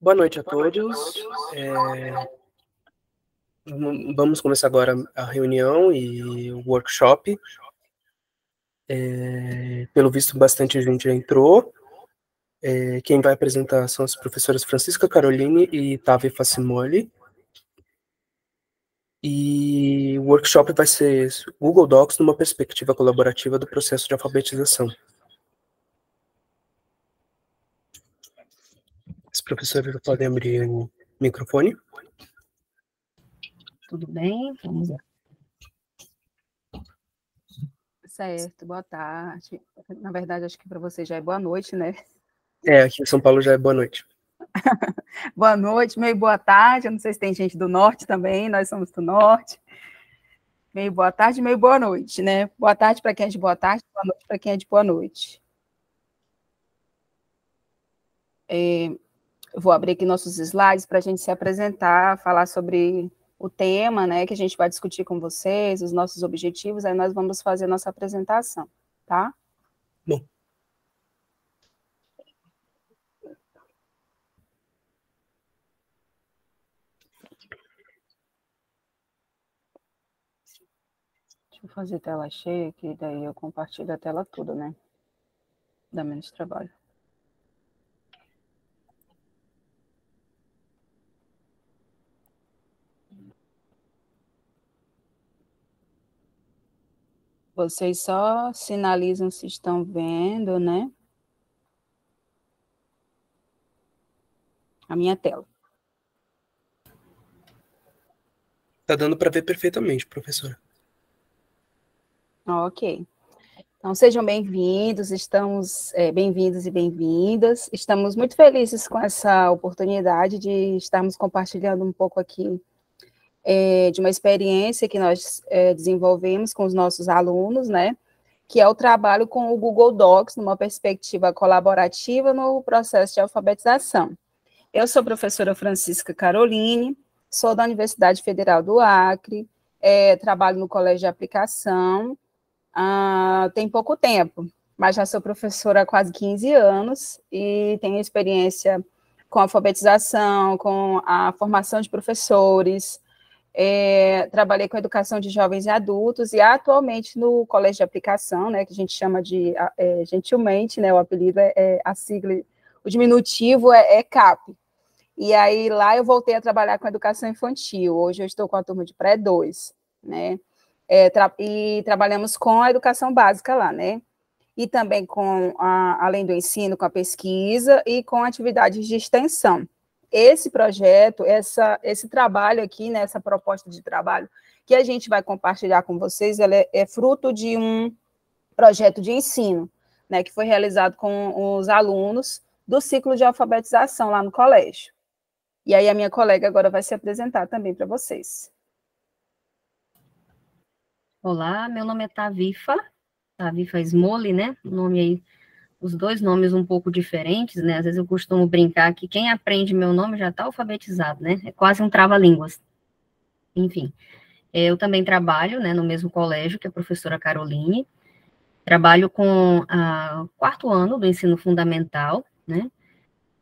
Boa noite a todos. Vamos começar agora a reunião e o workshop. Pelo visto, bastante gente já entrou. Quem vai apresentar são as professoras Francisca Caroline e Tavi Facimoli. E o workshop vai ser Google Docs numa perspectiva colaborativa do processo de alfabetização. As professoras podem abrir o microfone. Tudo bem? Vamos lá. Certo, boa tarde. Na verdade, acho que para você já é boa noite, né? Aqui em São Paulo já é boa noite. Boa noite, meio boa tarde. Eu não sei se tem gente do norte também, nós somos do norte. Meio boa tarde, meio boa noite, né? Boa tarde para quem é de boa tarde, boa noite para quem é de boa noite. Eu vou abrir aqui nossos slides para a gente se apresentar, falar sobre o tema, né, que a gente vai discutir com vocês, os nossos objetivos, aí nós vamos fazer a nossa apresentação, tá? Bom. Deixa eu fazer tela cheia aqui, daí eu compartilho a tela toda, né? Dá menos trabalho. Vocês só sinalizam se estão vendo, né? A minha tela. Tá dando para ver perfeitamente, professora. Ok. Então, sejam bem-vindos, estamos bem-vindos e bem-vindas. Estamos muito felizes com essa oportunidade de estarmos compartilhando um pouco aqui de uma experiência que nós desenvolvemos com os nossos alunos, né? Que é o trabalho com o Google Docs, numa perspectiva colaborativa no processo de alfabetização. Eu sou a professora Francisca Caroline, sou da Universidade Federal do Acre, trabalho no Colégio de Aplicação, tem pouco tempo, mas já sou professora há quase 15 anos e tenho experiência com alfabetização, com a formação de professores, trabalhei com educação de jovens e adultos e atualmente no Colégio de Aplicação, né, que a gente chama de, gentilmente, né, o apelido a sigla, o diminutivo é CAP. E aí lá eu voltei a trabalhar com educação infantil, hoje eu estou com a turma de pré-2, né, e trabalhamos com a educação básica lá, né, e também além do ensino, com a pesquisa e com atividades de extensão. Esse projeto, esse trabalho aqui, né, essa proposta de trabalho que a gente vai compartilhar com vocês, ela é fruto de um projeto de ensino, né, que foi realizado com os alunos do ciclo de alfabetização lá no colégio. E aí a minha colega agora vai se apresentar também para vocês. Olá, meu nome é Tavifa Smoli, né, o nome aí, os dois nomes um pouco diferentes, né, às vezes eu costumo brincar que quem aprende meu nome já está alfabetizado, né, é quase um trava-línguas. Enfim, eu também trabalho, né, no mesmo colégio que a professora Caroline, trabalho com o 4º ano do ensino fundamental, né,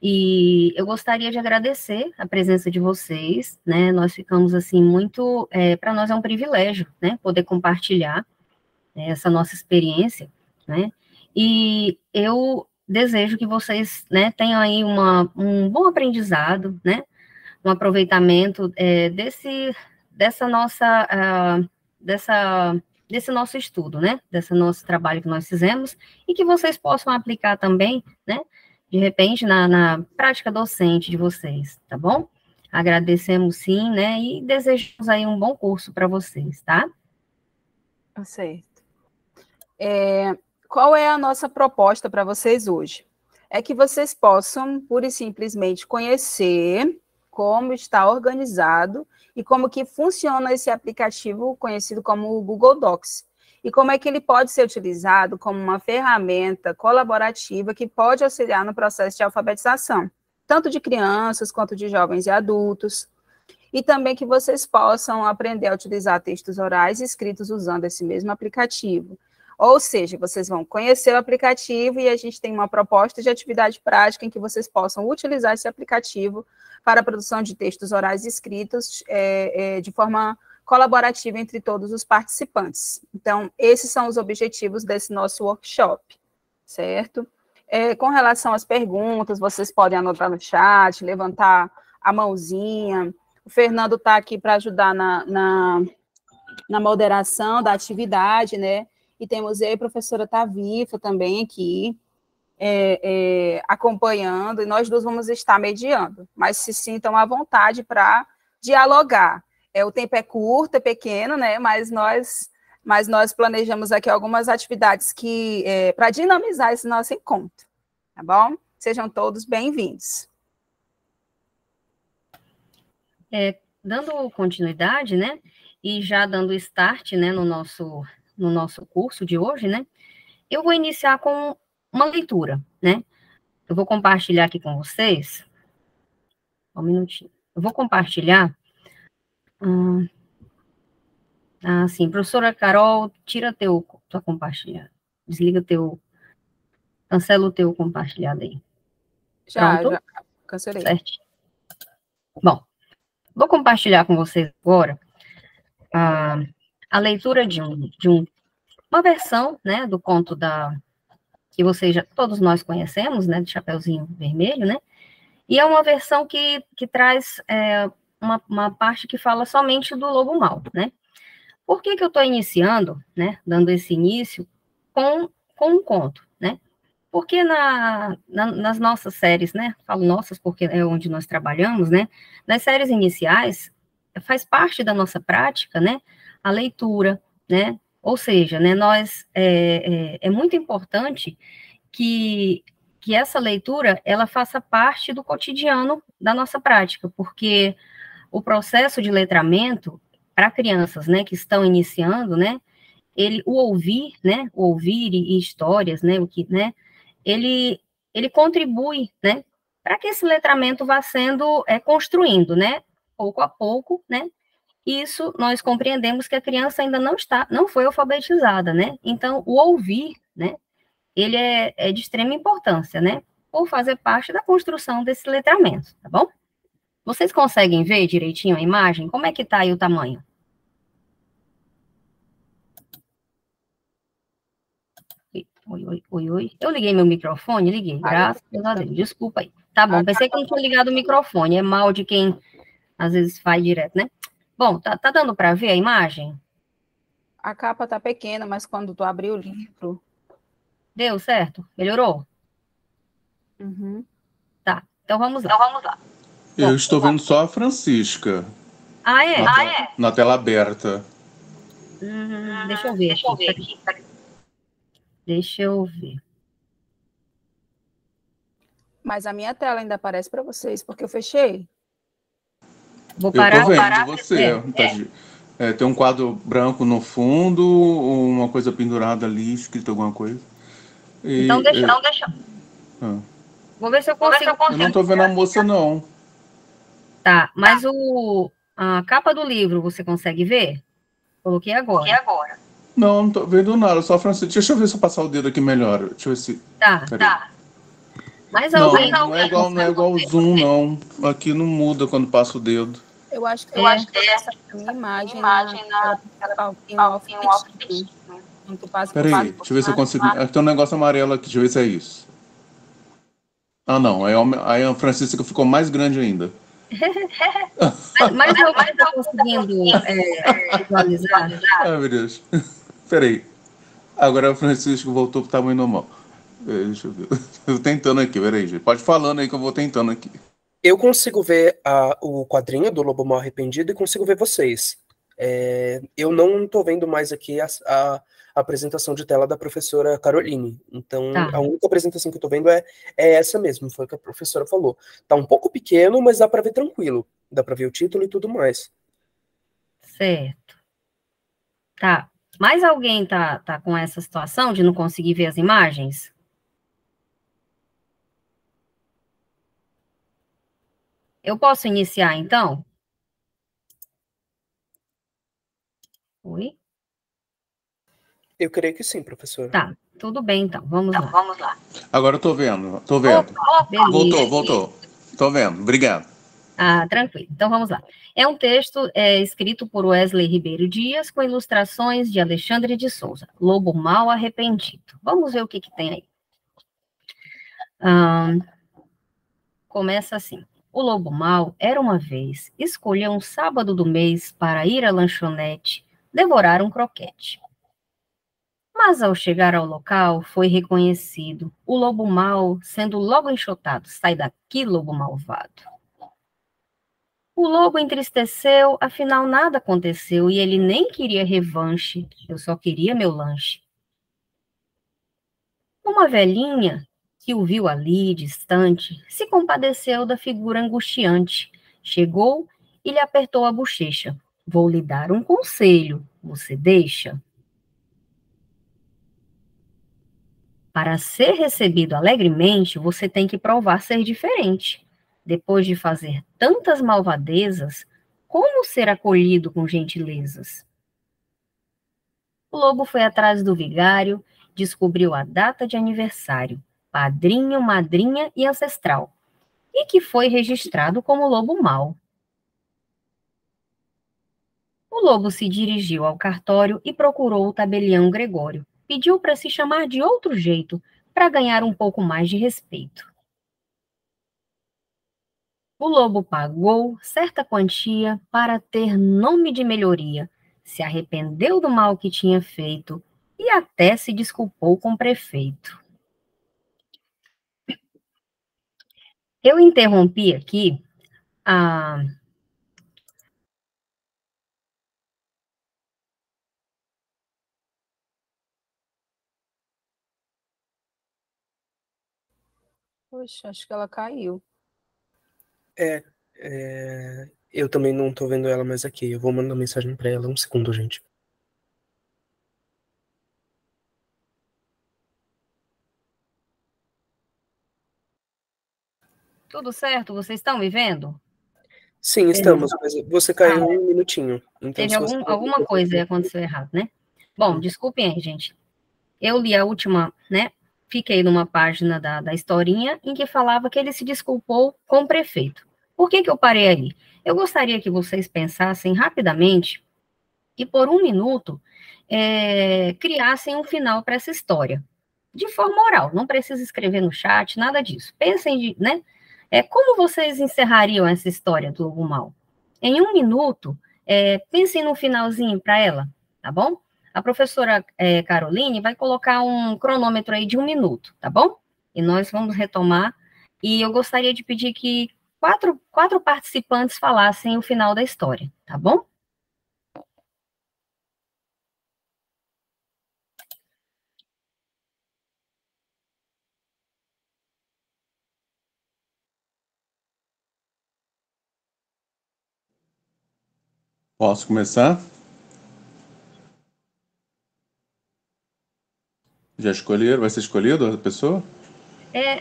e eu gostaria de agradecer a presença de vocês, né, nós ficamos, assim, muito, para nós é um privilégio, né, poder compartilhar essa nossa experiência, né, e eu desejo que vocês, né, tenham aí um bom aprendizado, né, um aproveitamento desse nosso estudo, né, desse nosso trabalho que nós fizemos, e que vocês possam aplicar também, né, de repente, na prática docente de vocês, tá bom? Agradecemos sim, né, e desejamos aí um bom curso para vocês, tá? Certo. Qual é a nossa proposta para vocês hoje? É que vocês possam, pura e simplesmente, conhecer como está organizado e como que funciona esse aplicativo conhecido como o Google Docs. E como é que ele pode ser utilizado como uma ferramenta colaborativa que pode auxiliar no processo de alfabetização, tanto de crianças quanto de jovens e adultos. E também que vocês possam aprender a utilizar textos orais e escritos usando esse mesmo aplicativo, Ou seja, vocês vão conhecer o aplicativo e a gente tem uma proposta de atividade prática em que vocês possam utilizar esse aplicativo para a produção de textos orais e escritos de forma colaborativa entre todos os participantes. Então, esses são os objetivos desse nosso workshop, certo? Com relação às perguntas, vocês podem anotar no chat, levantar a mãozinha. O Fernando está aqui para ajudar na moderação da atividade, né? E temos eu e a professora Tavifa também aqui, acompanhando, e nós duas vamos estar mediando, mas se sintam à vontade para dialogar. O tempo é curto, é pequeno, né? Mas nós planejamos aqui algumas atividades para dinamizar esse nosso encontro, tá bom? Sejam todos bem-vindos. Dando continuidade, né? E já dando start, né, no nosso curso de hoje, né? Eu vou iniciar com uma leitura, né? Eu vou compartilhar aqui com vocês. Um minutinho. Eu vou compartilhar. Sim, professora Carol, tira tua compartilhada. Desliga cancela o teu compartilhado aí. Já cancelei. Certo. Bom, vou compartilhar com vocês agora a leitura de uma versão, né, do conto que todos nós conhecemos, né, de Chapeuzinho Vermelho, né, e é uma versão que traz uma parte que fala somente do lobo mau, né. Por que eu estou iniciando, né, dando esse início com um conto, né? Porque nas nossas séries, né, falo nossas porque é onde nós trabalhamos, né, nas séries iniciais, faz parte da nossa prática, né, a leitura, né, ou seja, né, é muito importante que essa leitura, ela faça parte do cotidiano da nossa prática, porque o processo de letramento para crianças, né, que estão iniciando, né, o ouvir e histórias, né, ele contribui, né, para que esse letramento vá sendo construindo, né, pouco a pouco, né, isso nós compreendemos que a criança ainda não foi alfabetizada, né, então o ouvir, né, ele é de extrema importância, né, por fazer parte da construção desse letramento, tá bom? Vocês conseguem ver direitinho a imagem? Como é que tá aí o tamanho? Oi. Eu liguei meu microfone? Liguei, graças a Deus. Desculpa aí. Tá bom, pensei que não tinha ligado o microfone. É mal de quem, às vezes, faz direto, né? Bom, tá dando para ver a imagem? A capa tá pequena, mas quando tu abrir o livro... Deu certo? Melhorou? Uhum. Tá, então vamos lá. Eu estou vendo só a Francisca. É? Na tela aberta. Deixa eu ver aqui. Deixa eu ver. Mas a minha tela ainda aparece para vocês, porque eu fechei. Vou parar. Eu tô vendo você. Tem um quadro branco no fundo, uma coisa pendurada ali, escrito alguma coisa. Então deixa. Vou ver se eu consigo. Eu não tô vendo a moça, não. Tá, mas a capa do livro você consegue ver? Coloquei agora. Não tô vendo nada, só a Francisca. Deixa eu ver se eu passar o dedo aqui melhor. Deixa eu ver se... Tá. Mas não é igual o Zoom, não. Aqui não muda quando passa o dedo. Eu acho que essa minha imagem em off. Peraí, deixa eu ver se eu consigo... Tem um negócio amarelo aqui, deixa eu ver se é isso. Ah, não. Aí a Francisca ficou mais grande ainda. Mas eu estou conseguindo visualizar. Ai, meu Deus. Peraí. Agora a Francisca voltou pro tamanho normal. Deixa eu ver. Eu tô tentando aqui, peraí, gente. Pode falando aí que eu vou tentando aqui. Eu consigo ver o quadrinho do Lobo Mal Arrependido e consigo ver vocês. Eu não estou vendo mais aqui a apresentação de tela da professora Caroline. Então, a única apresentação que eu estou vendo é essa mesmo, foi o que a professora falou. Tá um pouco pequeno, mas dá para ver tranquilo. Dá para ver o título e tudo mais. Certo. Tá. Mais alguém tá com essa situação de não conseguir ver as imagens? Eu posso iniciar, então? Oi? Eu creio que sim, professor. Tá, tudo bem, então. Vamos lá. Vamos lá. Agora eu tô vendo, tô vendo. Beleza. Voltou. Tô vendo, obrigado. Ah, tranquilo. Então, vamos lá. É um texto escrito por Wesley Ribeiro Dias, com ilustrações de Alexandre de Souza. Lobo Mau Arrependido. Vamos ver o que tem aí. Começa assim. O lobo mau era uma vez, escolheu um sábado do mês para ir à lanchonete devorar um croquete. Mas ao chegar ao local, foi reconhecido. O lobo mau, sendo logo enxotado, sai daqui, lobo malvado. O lobo entristeceu, afinal nada aconteceu e ele nem queria revanche, eu só queria meu lanche. Uma velhinha, que o viu ali, distante, se compadeceu da figura angustiante. Chegou e lhe apertou a bochecha. Vou lhe dar um conselho, você deixa? Para ser recebido alegremente, você tem que provar ser diferente. Depois de fazer tantas malvadezas, como ser acolhido com gentilezas? O lobo foi atrás do vigário, descobriu a data de aniversário, padrinho, madrinha e ancestral, e que foi registrado como lobo mau. O lobo se dirigiu ao cartório e procurou o tabelião Gregório. Pediu para se chamar de outro jeito, para ganhar um pouco mais de respeito. O lobo pagou certa quantia para ter nome de melhoria, se arrependeu do mal que tinha feito e até se desculpou com o prefeito. Eu interrompi aqui a... Poxa, acho que ela caiu. Eu também não tô vendo ela mais aqui. Eu vou mandar mensagem para ela. Um segundo, gente. Tudo certo? Vocês estão me vendo? Sim, estamos, mas você caiu um minutinho. Então, Teve se você alguma coisa que aconteceu errado, né? Bom, desculpem aí, gente. Eu li a última, né? Fiquei numa página da historinha em que falava que ele se desculpou com o prefeito. Por que eu parei ali? Eu gostaria que vocês pensassem rapidamente e, por um minuto, criassem um final para essa história. De forma oral, não precisa escrever no chat, nada disso. Pensem, né? Como vocês encerrariam essa história do lobo mau? Em um minuto, pensem no finalzinho para ela, tá bom? A professora Caroline vai colocar um cronômetro aí de 1 minuto, tá bom? E nós vamos retomar. E eu gostaria de pedir que quatro participantes falassem o final da história, tá bom? Posso começar? Já escolheram? Vai ser escolhido a pessoa?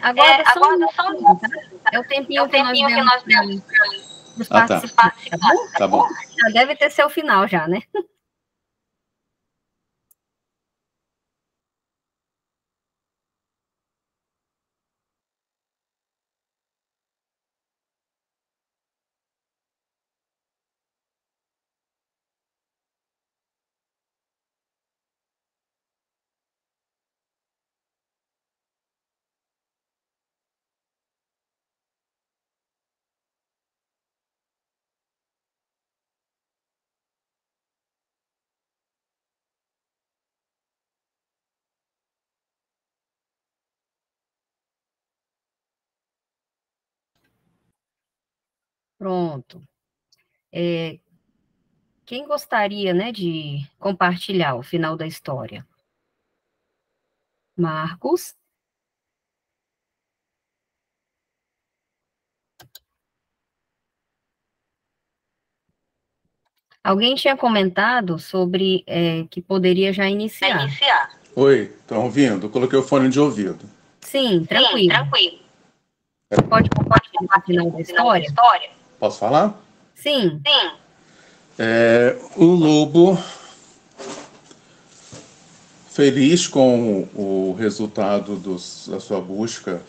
Aguarda só um minuto, tá? É o tempinho que nós demos para os participantes, tá bom? Tá bom. Já deve ter seu final já, né? Pronto. Quem gostaria, né, de compartilhar o final da história? Marcos? Alguém tinha comentado sobre que poderia já iniciar. Oi, estão ouvindo? Eu coloquei o fone de ouvido. Sim, tranquilo. Pode compartilhar o final da história? Posso falar? Sim. O lobo feliz com o resultado da sua busca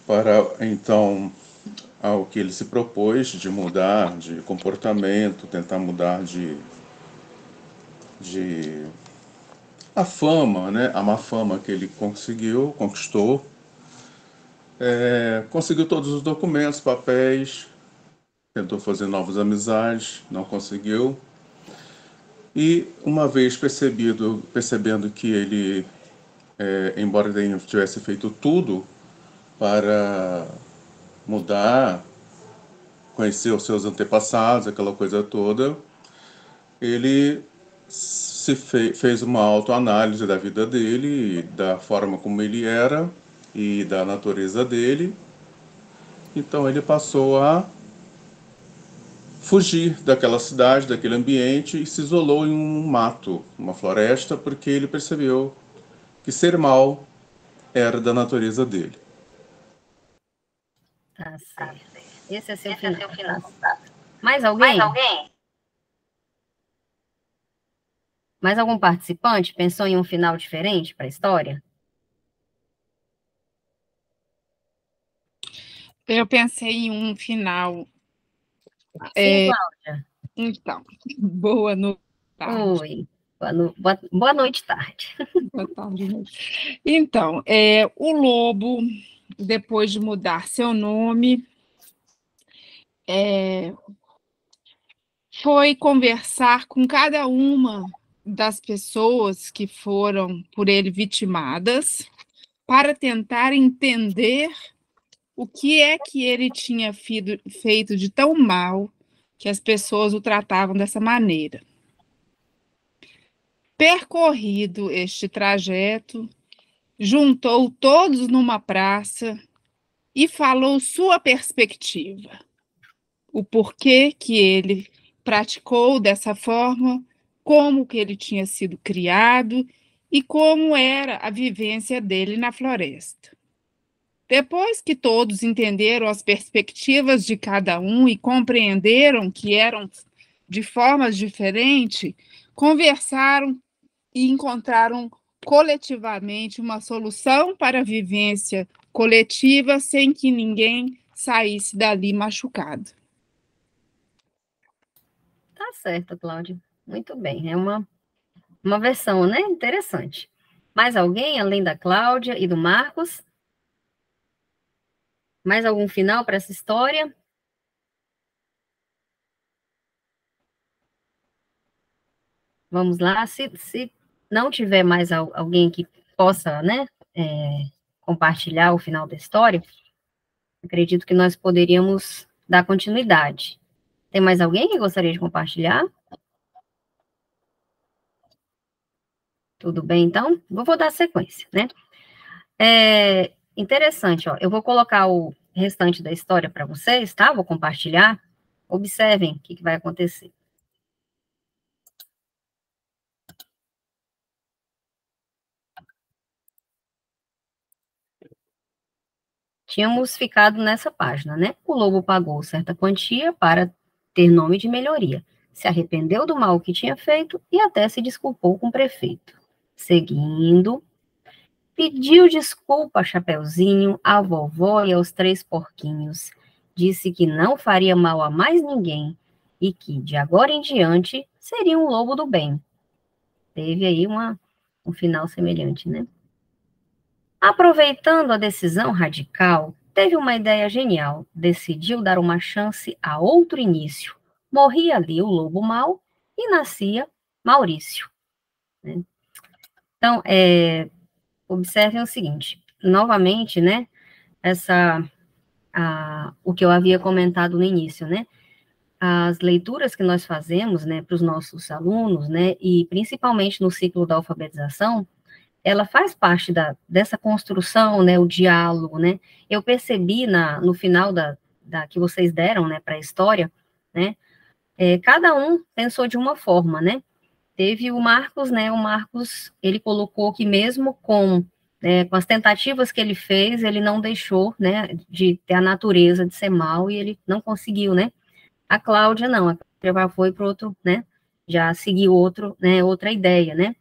para, então, ao que ele se propôs de mudar de comportamento, tentar mudar de a fama, né? A má fama que ele conquistou, conseguiu todos os documentos, papéis, tentou fazer novas amizades, não conseguiu. E uma vez percebendo que ele, embora ele tivesse feito tudo para mudar, conhecer os seus antepassados, aquela coisa toda, ele fez uma autoanálise da vida dele, da forma como ele era e da natureza dele. Então ele passou a fugir daquela cidade, daquele ambiente, e se isolou em um mato, uma floresta, porque ele percebeu que ser mal era da natureza dele. Tá certo. Esse é seu final. Mais alguém? Mais algum participante pensou em um final diferente para a história? Eu pensei em um final. Sim, Cláudia. Então, boa noite. Oi. Boa noite, tarde. Boa tarde. Então, o lobo, depois de mudar seu nome, foi conversar com cada uma das pessoas que foram por ele vitimadas para tentar entender o que é que ele tinha feito de tão mal que as pessoas o tratavam dessa maneira. Percorrido este trajeto, juntou todos numa praça e falou sua perspectiva, o porquê que ele praticou dessa forma, como que ele tinha sido criado e como era a vivência dele na floresta. Depois que todos entenderam as perspectivas de cada um e compreenderam que eram de formas diferentes, conversaram e encontraram coletivamente uma solução para a vivência coletiva sem que ninguém saísse dali machucado. Tá certo, Cláudia. Muito bem. É uma versão, né? Interessante. Mais alguém, além da Cláudia e do Marcos? Mais algum final para essa história? Vamos lá. Se não tiver mais alguém que possa, né, compartilhar o final da história, acredito que nós poderíamos dar continuidade. Tem mais alguém que gostaria de compartilhar? Tudo bem, então? Vou dar sequência, né? Interessante, ó. Eu vou colocar o restante da história para vocês, tá? Vou compartilhar. Observem o que vai acontecer. Tínhamos ficado nessa página, né? O lobo pagou certa quantia para ter nome de melhoria, se arrependeu do mal que tinha feito e até se desculpou com o prefeito. Seguindo, pediu desculpa a Chapeuzinho, à vovó e aos 3 porquinhos. Disse que não faria mal a mais ninguém e que, de agora em diante, seria um lobo do bem. Teve aí um final semelhante, né? Aproveitando a decisão radical, teve uma ideia genial. Decidiu dar uma chance a outro início. Morria ali o lobo mau e nascia Maurício. Né? Então, observem o seguinte, novamente, né, o que eu havia comentado no início, né, as leituras que nós fazemos, né, para os nossos alunos, né, e principalmente no ciclo da alfabetização, ela faz parte dessa construção, né, o diálogo, né, eu percebi no final da que vocês deram, né, para a história, né, cada um pensou de uma forma, né, teve o Marcos, né, ele colocou que mesmo com as tentativas que ele fez, ele não deixou, né, de ter a natureza de ser mal, e ele não conseguiu, né, a Cláudia não, a Cláudia já foi para outro, né, já seguiu outra ideia, né,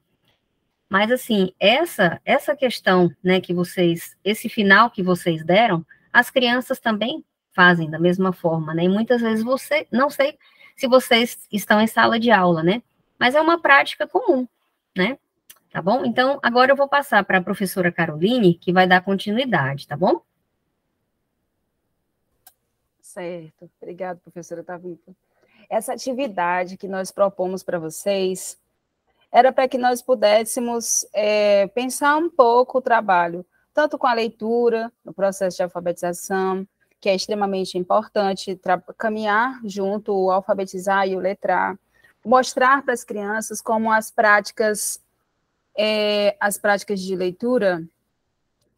Mas, assim, essa questão, né, que vocês, esse final que vocês deram, as crianças também fazem da mesma forma, né? E muitas vezes não sei se vocês estão em sala de aula, né? Mas é uma prática comum, né? Tá bom? Então, agora eu vou passar para a professora Caroline, que vai dar continuidade, tá bom? Certo. Obrigada, professora Tavifa. Essa atividade que nós propomos para vocês era para que nós pudéssemos pensar um pouco o trabalho, tanto com a leitura, no processo de alfabetização, que é extremamente importante, caminhar junto, o alfabetizar e o letrar, mostrar para as crianças como as práticas de leitura,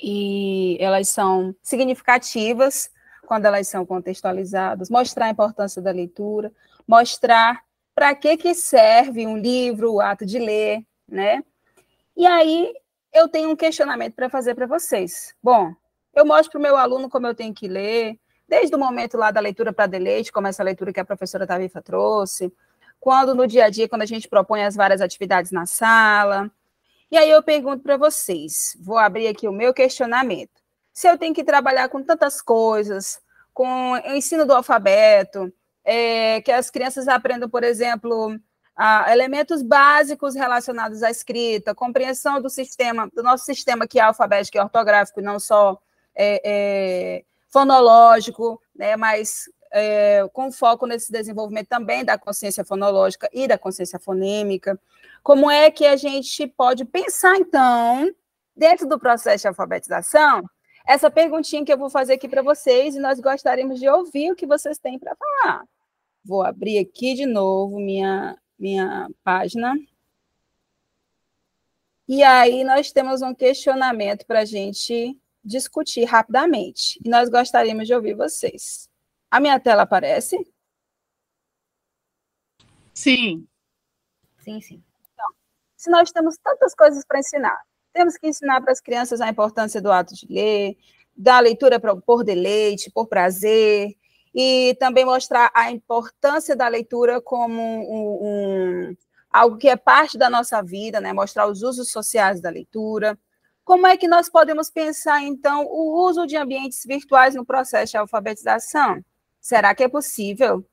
e elas são significativas quando elas são contextualizadas, mostrar a importância da leitura, mostrar para que serve um livro, o ato de ler, né? E aí, eu tenho um questionamento para fazer para vocês. Bom, eu mostro para o meu aluno como eu tenho que ler, desde o momento lá da leitura para deleite, como essa leitura que a professora Tavifa trouxe, quando no dia a dia, quando a gente propõe as várias atividades na sala. E aí eu pergunto para vocês, vou abrir aqui o meu questionamento. Se eu tenho que trabalhar com tantas coisas, com o ensino do alfabeto, que as crianças aprendam, por exemplo, elementos básicos relacionados à escrita, compreensão do nosso sistema que é alfabético e ortográfico, não só fonológico, né, mas com foco nesse desenvolvimento também da consciência fonológica e da consciência fonêmica. Como é que a gente pode pensar, então, dentro do processo de alfabetização, essa perguntinha que eu vou fazer aqui para vocês, e nós gostaríamos de ouvir o que vocês têm para falar. Vou abrir aqui de novo minha página. E aí nós temos um questionamento para a gente discutir rapidamente. E nós gostaríamos de ouvir vocês. A minha tela aparece? Sim. Sim, sim. Então, se nós temos tantas coisas para ensinar, temos que ensinar para as crianças a importância do ato de ler, da leitura por deleite, por prazer, e também mostrar a importância da leitura como algo que é parte da nossa vida, né? Mostrar os usos sociais da leitura. Como é que nós podemos pensar, então, o uso de ambientes virtuais no processo de alfabetização? Será que é possível? O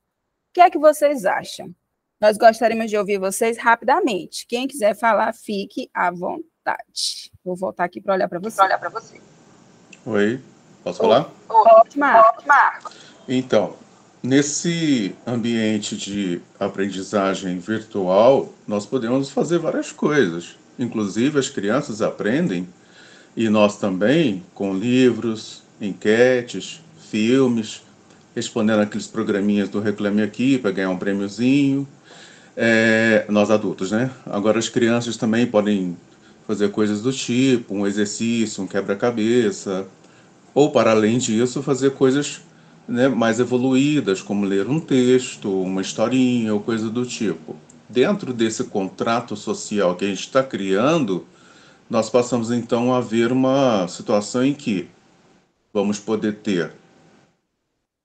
que é que vocês acham? Nós gostaríamos de ouvir vocês rapidamente. Quem quiser falar, fique à vontade. Vou voltar aqui para olhar para você. Oi, posso falar? Pode, Marcos. Então, nesse ambiente de aprendizagem virtual, nós podemos fazer várias coisas. Inclusive, as crianças aprendem, e nós também, com livros, enquetes, filmes, respondendo aqueles programinhas do Reclame Aqui para ganhar um prêmiozinho. Nós adultos, né? Agora as crianças também podem fazer coisas do tipo, um exercício, um quebra-cabeça, ou para além disso, fazer coisas, né, mais evoluídas, como ler um texto, uma historinha ou coisa do tipo. Dentro desse contrato social que a gente está criando, nós passamos então a ver uma situação em que vamos poder ter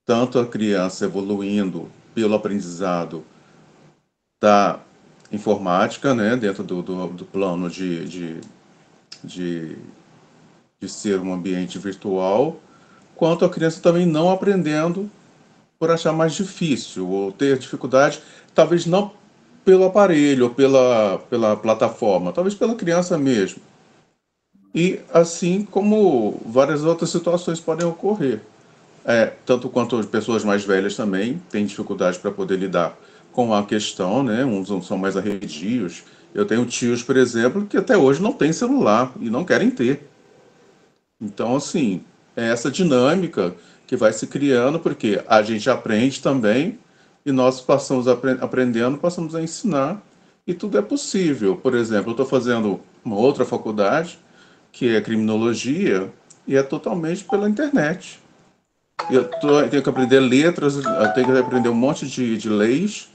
tanto a criança evoluindo pelo aprendizado da informática, né, dentro do plano de ser um ambiente virtual, quanto a criança também não aprendendo por achar mais difícil, ou ter dificuldade, talvez não pelo aparelho ou pela plataforma, talvez pela criança mesmo. E assim como várias outras situações podem ocorrer. Tanto quanto as pessoas mais velhas também têm dificuldade para poder lidar com a questão, né? Uns são mais arredios. Eu tenho tios, por exemplo, que até hoje não têm celular e não querem ter. Então, assim, é essa dinâmica que vai se criando, porque a gente aprende também e nós passamos aprendendo, passamos a ensinar e tudo é possível. Por exemplo, eu estou fazendo uma outra faculdade, que é criminologia, e é totalmente pela internet. Eu tenho que aprender letras, eu tenho que aprender um monte de leis,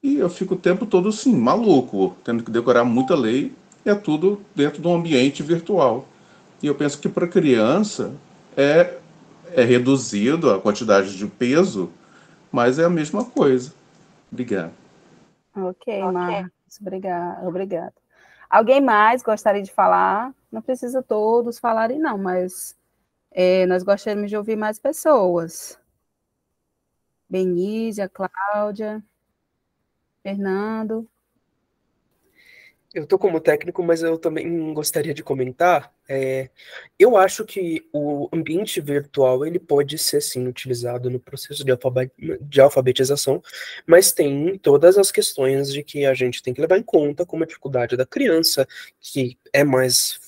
e eu fico o tempo todo assim, maluco, tendo que decorar muita lei, e é tudo dentro de um ambiente virtual. E eu penso que para criança é reduzido a quantidade de peso, mas é a mesma coisa. Obrigado. Ok, Marcos, obrigada. Alguém mais gostaria de falar? Não precisa todos falarem, não, mas nós gostaríamos de ouvir mais pessoas. Benícia, Cláudia, Fernando. Eu estou como técnico, mas eu também gostaria de comentar. Eu acho que o ambiente virtual ele pode ser sim utilizado no processo de alfabetização, mas tem todas as questões de que a gente tem que levar em conta, como a dificuldade da criança, que é mais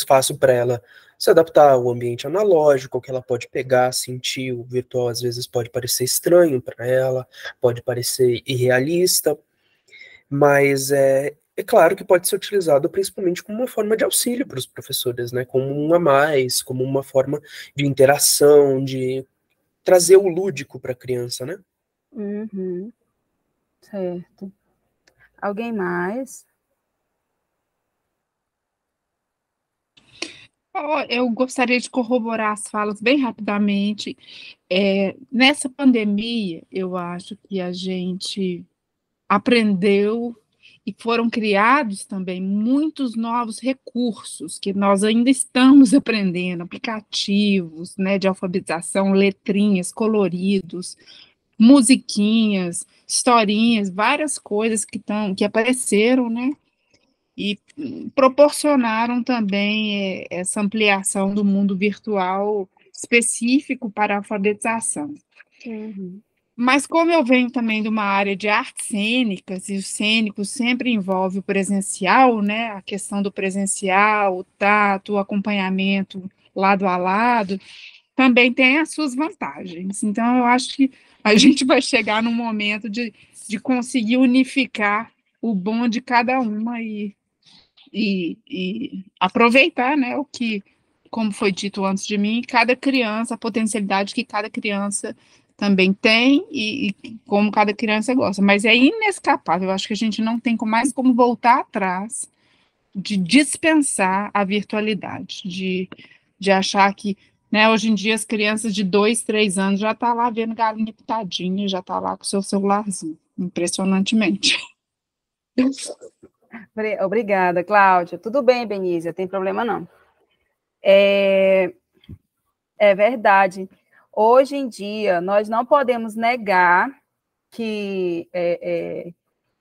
fácil para ela se adaptar ao ambiente analógico, que ela pode pegar, sentir. O virtual às vezes pode parecer estranho para ela, pode parecer irrealista, mas é claro que pode ser utilizado principalmente como uma forma de auxílio para os professores, né? Como um a mais, como uma forma de interação, de trazer o lúdico para a criança, né? Uhum. Certo. Alguém mais? Eu gostaria de corroborar as falas bem rapidamente. Nessa pandemia, eu acho que a gente aprendeu e foram criados também muitos novos recursos que nós ainda estamos aprendendo, aplicativos, né, de alfabetização, letrinhas, coloridos, musiquinhas, historinhas, várias coisas que apareceram, né, e proporcionaram também essa ampliação do mundo virtual específico para a alfabetização. Uhum. Mas como eu venho também de uma área de artes cênicas, e o cênico sempre envolve o presencial, né, a questão do presencial, o tato, o acompanhamento lado a lado, também tem as suas vantagens. Então, eu acho que a gente vai chegar num momento de conseguir unificar o bom de cada uma e aproveitar, né, o que, como foi dito antes de mim, cada criança, a potencialidade que cada criança também tem e como cada criança gosta. Mas é inescapável, eu acho que a gente não tem mais como voltar atrás de dispensar a virtualidade, de achar que, né, hoje em dia as crianças de 2, 3 anos já estão lá vendo galinha pitadinha, já está lá com o seu celularzinho, impressionantemente. Obrigada, Cláudia. Tudo bem, Benícia, tem problema não. É verdade. Hoje em dia, nós não podemos negar que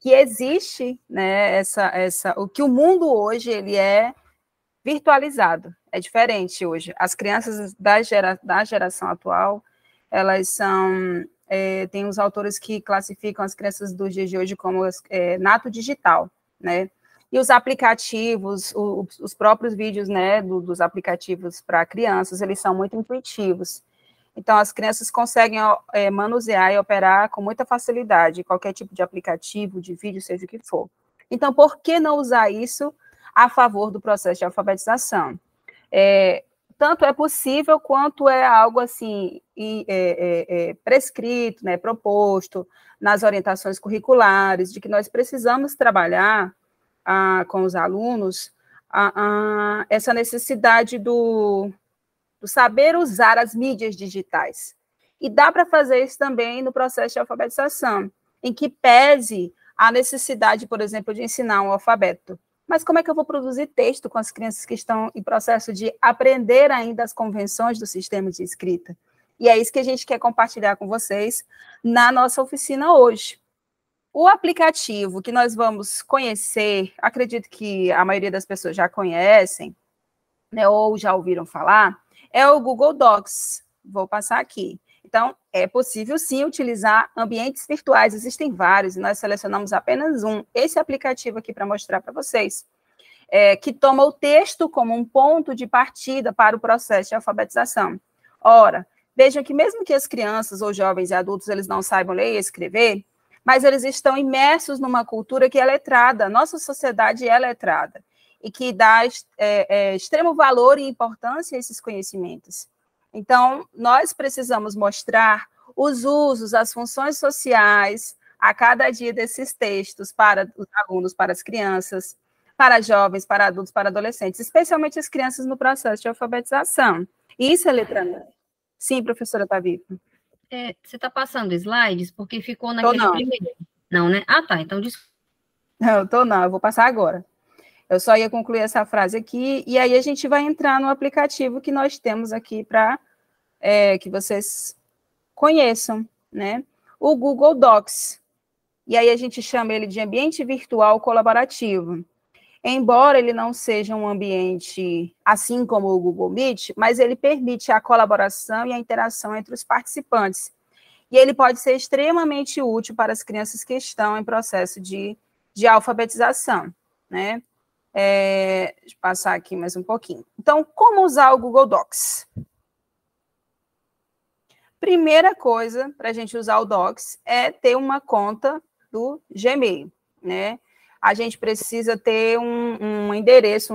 existe, né, o que o mundo hoje ele é virtualizado. É diferente hoje. As crianças da geração atual, elas são... tem os autores que classificam as crianças dos dias de hoje como nato digital, né? E os aplicativos, os próprios vídeos, né, dos aplicativos para crianças, eles são muito intuitivos. Então, as crianças conseguem manusear e operar com muita facilidade qualquer tipo de aplicativo, de vídeo, seja o que for. Então, por que não usar isso a favor do processo de alfabetização? Tanto é possível quanto é algo assim prescrito, né, proposto nas orientações curriculares, de que nós precisamos trabalhar com os alunos essa necessidade do saber usar as mídias digitais. E dá para fazer isso também no processo de alfabetização, em que pese a necessidade, por exemplo, de ensinar um alfabeto. Mas como é que eu vou produzir texto com as crianças que estão em processo de aprender ainda as convenções do sistema de escrita? E é isso que a gente quer compartilhar com vocês na nossa oficina hoje. O aplicativo que nós vamos conhecer, acredito que a maioria das pessoas já conhecem, né, ou já ouviram falar, é o Google Docs. Vou passar aqui. Então, é possível, sim, utilizar ambientes virtuais. Existem vários, e nós selecionamos apenas um. Esse aplicativo aqui para mostrar para vocês, que toma o texto como um ponto de partida para o processo de alfabetização. Ora, vejam que mesmo que as crianças ou jovens e adultos eles não saibam ler e escrever, mas eles estão imersos numa cultura que é letrada. Nossa sociedade é letrada e que dá extremo valor e importância a esses conhecimentos. Então, nós precisamos mostrar os usos, as funções sociais a cada dia desses textos para os alunos, para as crianças, para jovens, para adultos, para adolescentes, especialmente as crianças no processo de alfabetização. E isso é letramento. Sim, professora Tavipa. Você está passando slides? Porque ficou naquele primeiro. Não, né? Ah, tá. Então, desculpa. Não, eu vou passar agora. Eu só ia concluir essa frase aqui, e aí a gente vai entrar no aplicativo que nós temos aqui para que vocês conheçam, né? O Google Docs. E aí a gente chama ele de ambiente virtual colaborativo. Embora ele não seja um ambiente assim como o Google Meet, mas ele permite a colaboração e a interação entre os participantes. E ele pode ser extremamente útil para as crianças que estão em processo de alfabetização, né? Deixa eu passar aqui mais um pouquinho. Então, como usar o Google Docs? Primeira coisa para a gente usar o Docs é ter uma conta do Gmail, né? A gente precisa ter um endereço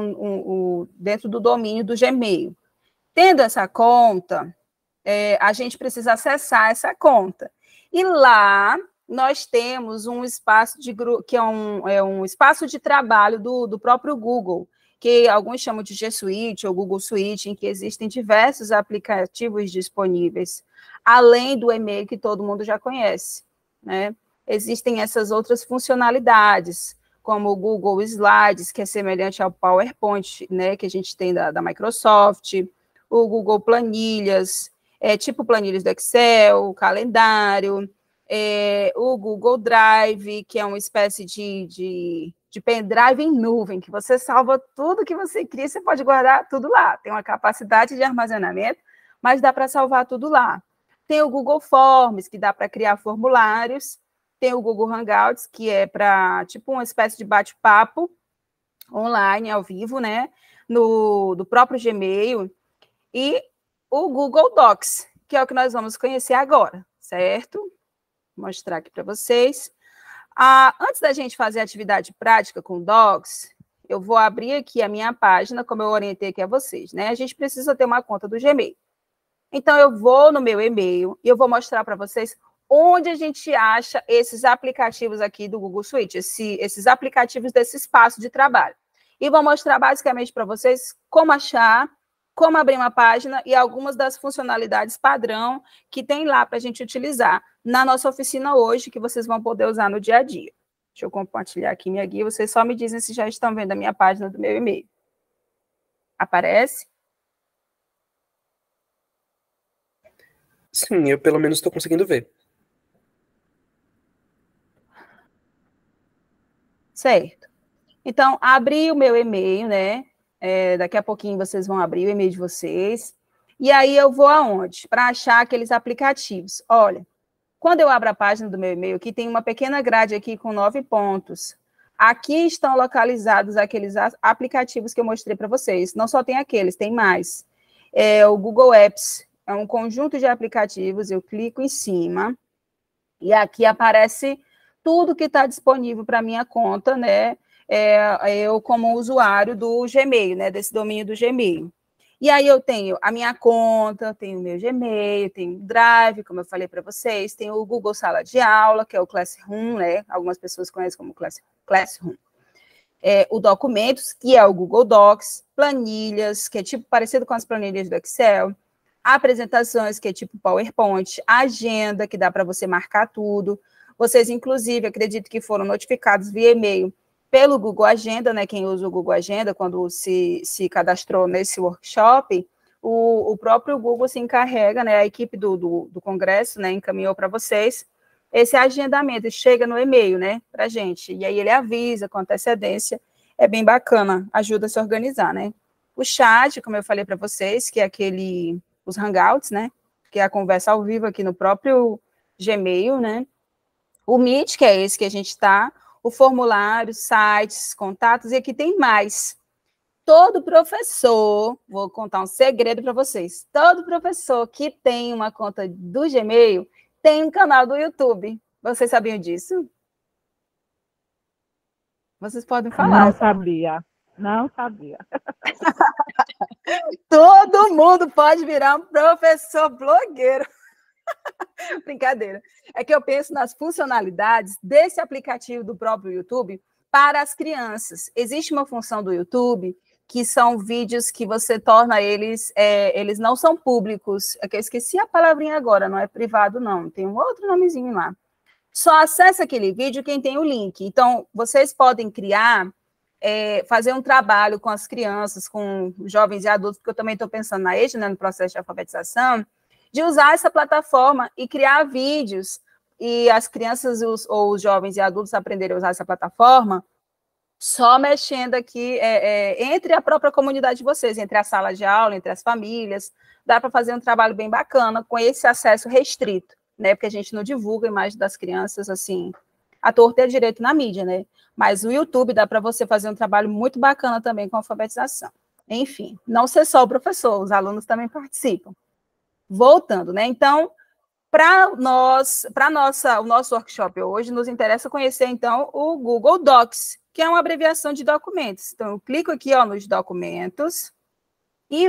dentro do domínio do Gmail. Tendo essa conta, a gente precisa acessar essa conta. E lá nós temos um espaço que é um espaço de trabalho do próprio Google, que alguns chamam de G Suite ou Google Suite, em que existem diversos aplicativos disponíveis, além do e-mail que todo mundo já conhece, né? Existem essas outras funcionalidades, como o Google Slides, que é semelhante ao PowerPoint, né, que a gente tem da Microsoft, o Google Planilhas, tipo planilhas do Excel, o calendário, o Google Drive, que é uma espécie de pendrive em nuvem, que você salva tudo que você cria, você pode guardar tudo lá. Tem uma capacidade de armazenamento, mas dá para salvar tudo lá. Tem o Google Forms, que dá para criar formulários. Tem o Google Hangouts, que é para, tipo, uma espécie de bate-papo online, ao vivo, né? Do próprio Gmail. E o Google Docs, que é o que nós vamos conhecer agora, certo? Vou mostrar aqui para vocês. Antes da gente fazer a atividade prática com o Docs, eu vou abrir aqui a minha página, como eu orientei aqui a vocês, né? A gente precisa ter uma conta do Gmail. Então, eu vou no meu e-mail e eu vou mostrar para vocês onde a gente acha esses aplicativos aqui do Google Suite, esses aplicativos desse espaço de trabalho. E vou mostrar basicamente para vocês como achar, como abrir uma página e algumas das funcionalidades padrão que tem lá para a gente utilizar na nossa oficina hoje, que vocês vão poder usar no dia a dia. Deixa eu compartilhar aqui minha guia, vocês só me dizem se já estão vendo a minha página do meu e-mail. Aparece? Sim, eu pelo menos estou conseguindo ver. Certo. Então, abri o meu e-mail, né? Daqui a pouquinho vocês vão abrir o e-mail de vocês. E aí eu vou aonde? Para achar aqueles aplicativos. Olha, quando eu abro a página do meu e-mail, aqui tem uma pequena grade aqui com 9 pontos. Aqui estão localizados aqueles aplicativos que eu mostrei para vocês. Não só tem aqueles, tem mais. O Google Apps é um conjunto de aplicativos. Eu clico em cima e aqui aparece tudo que está disponível para minha conta, né? Eu como usuário do Gmail, né? Desse domínio do Gmail. E aí eu tenho a minha conta, tenho o meu Gmail, tenho o Drive, como eu falei para vocês, tenho o Google Sala de Aula, que é o Classroom, né? Algumas pessoas conhecem como Classroom. O Documentos, que é o Google Docs, Planilhas, que é tipo parecido com as planilhas do Excel, Apresentações, que é tipo PowerPoint, Agenda, que dá para você marcar tudo. Vocês, inclusive, acredito que foram notificados via e-mail pelo Google Agenda, né? Quem usa o Google Agenda, quando se cadastrou nesse workshop, o próprio Google se encarrega, né? A equipe do Congresso, né? Encaminhou para vocês esse agendamento, chega no e-mail, né? Para a gente. E aí ele avisa com antecedência, é bem bacana, ajuda a se organizar, né? O chat, como eu falei para vocês, que é os Hangouts, né? Que é a conversa ao vivo aqui no próprio Gmail, né? O Meet, que é esse que a gente está, o formulário, sites, contatos, e aqui tem mais. Todo professor, vou contar um segredo para vocês, todo professor que tem uma conta do Gmail tem um canal do YouTube. Vocês sabiam disso? Vocês podem falar. Não sabia. Não sabia. Todo mundo pode virar um professor blogueiro. Brincadeira. É que eu penso nas funcionalidades desse aplicativo do próprio YouTube para as crianças. Existe uma função do YouTube que são vídeos que você torna eles não são públicos. É que eu esqueci a palavrinha agora, não é privado, não. Tem um outro nomezinho lá. Só acessa aquele vídeo quem tem o link. Então, vocês podem criar fazer um trabalho com as crianças, com jovens e adultos, porque eu também estou pensando na EJA, né, no processo de alfabetização, de usar essa plataforma e criar vídeos, e as crianças ou os jovens e adultos aprenderem a usar essa plataforma só mexendo aqui entre a própria comunidade de vocês, entre a sala de aula, entre as famílias. Dá para fazer um trabalho bem bacana com esse acesso restrito, né? Porque a gente não divulga a imagem das crianças assim, à torta e à direito na mídia, né? Mas o YouTube dá para você fazer um trabalho muito bacana também com a alfabetização. Enfim, não ser só o professor, os alunos também participam. Voltando, né? Então, o nosso workshop hoje, nos interessa conhecer, então, o Google Docs, que é uma abreviação de documentos. Então, eu clico aqui, ó, nos documentos, e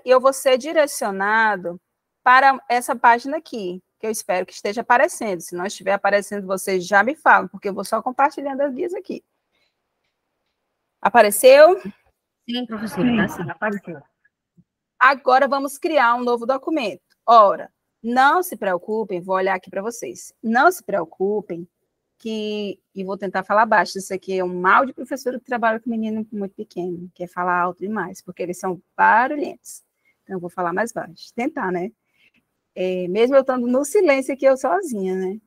eu vou ser direcionado para essa página aqui, que eu espero que esteja aparecendo. Se não estiver aparecendo, vocês já me falam, porque eu vou só compartilhando as guias aqui. Apareceu? Sim, professora, sim. Apareceu. Agora vamos criar um novo documento. Ora, não se preocupem, vou olhar aqui para vocês. Não se preocupem e vou tentar falar baixo. Isso aqui é um mal de professora que trabalha com menino muito pequeno, que é falar alto demais, porque eles são barulhentos. Então, eu vou falar mais baixo. Tentar, né? Mesmo eu estando no silêncio aqui, eu sozinha, né?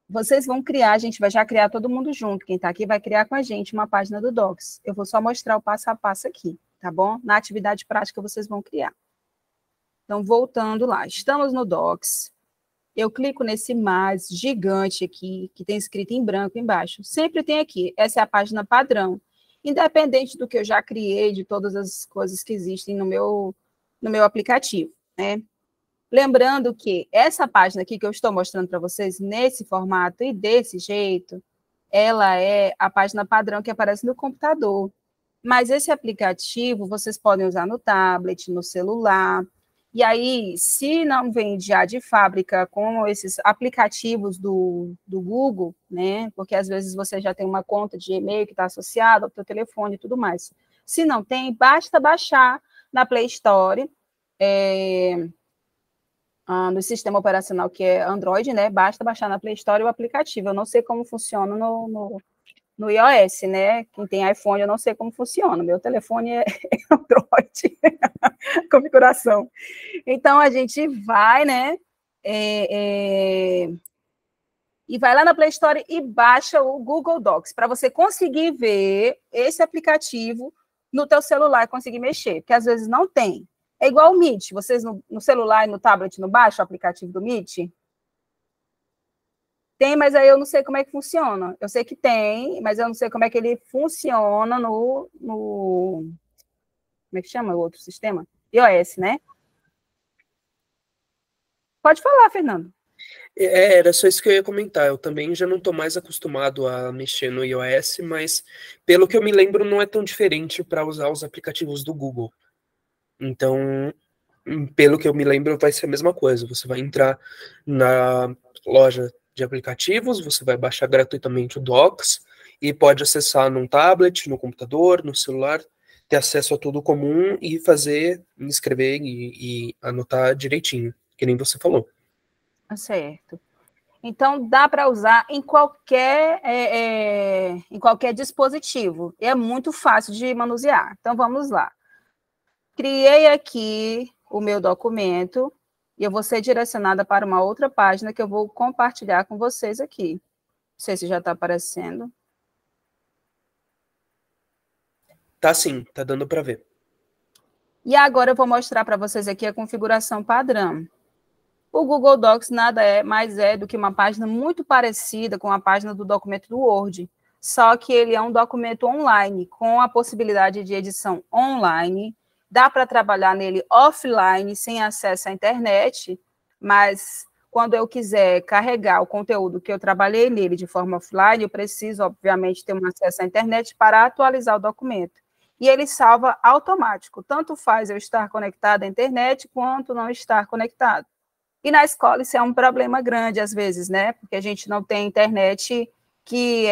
Vocês vão criar, a gente vai já criar todo mundo junto. Quem está aqui vai criar com a gente uma página do Docs. Eu vou só mostrar o passo a passo aqui, tá bom? Na atividade prática, vocês vão criar. Então, voltando lá. Estamos no Docs. Eu clico nesse mais gigante aqui, que tem escrito em branco embaixo. Sempre tem aqui. Essa é a página padrão. Independente do que eu já criei, de todas as coisas que existem no meu aplicativo, né? Lembrando que essa página aqui que eu estou mostrando para vocês, nesse formato e desse jeito, ela é a página padrão que aparece no computador. Mas esse aplicativo vocês podem usar no tablet, no celular. E aí, se não vem já de fábrica com esses aplicativos do Google, né? Porque às vezes você já tem uma conta de e-mail que está associada ao seu telefone e tudo mais. Se não tem, basta baixar na Play Store, no sistema operacional que é Android, né? Basta baixar na Play Store o aplicativo. Eu não sei como funciona no iOS, né? Quem tem iPhone, eu não sei como funciona. Meu telefone é Android, configuração. Então, a gente vai, né? E vai lá na Play Store e baixa o Google Docs, para você conseguir ver esse aplicativo no teu celular e conseguir mexer, porque às vezes não tem. É igual o Meet, vocês no celular e no tablet não baixam o aplicativo do Meet? Tem, mas aí eu não sei como é que funciona. Eu sei que tem, mas eu não sei como é que ele funciona como é que chama o outro sistema? iOS, né? Pode falar, Fernando. Era só isso que eu ia comentar. Eu também já não estou mais acostumado a mexer no iOS, mas pelo que eu me lembro, não é tão diferente para usar os aplicativos do Google. Então, pelo que eu me lembro, vai ser a mesma coisa. Você vai entrar na loja de aplicativos, você vai baixar gratuitamente o Docs e pode acessar num tablet, no computador, no celular, ter acesso a tudo comum e escrever e anotar direitinho, que nem você falou. Certo. Então, dá para usar em qualquer dispositivo. É muito fácil de manusear. Então, vamos lá. Criei aqui o meu documento e eu vou ser direcionada para uma outra página que eu vou compartilhar com vocês aqui. Não sei se já está aparecendo. Tá sim, tá dando para ver. E agora eu vou mostrar para vocês aqui a configuração padrão. O Google Docs nada mais é do que uma página muito parecida com a página do documento do Word, só que ele é um documento online, com a possibilidade de edição online. Dá para trabalhar nele offline, sem acesso à internet, mas quando eu quiser carregar o conteúdo que eu trabalhei nele de forma offline, eu preciso, obviamente, ter um acesso à internet para atualizar o documento. E ele salva automático, tanto faz eu estar conectado à internet, quanto não estar conectado. E na escola isso é um problema grande, às vezes, né? Porque a gente não tem internet que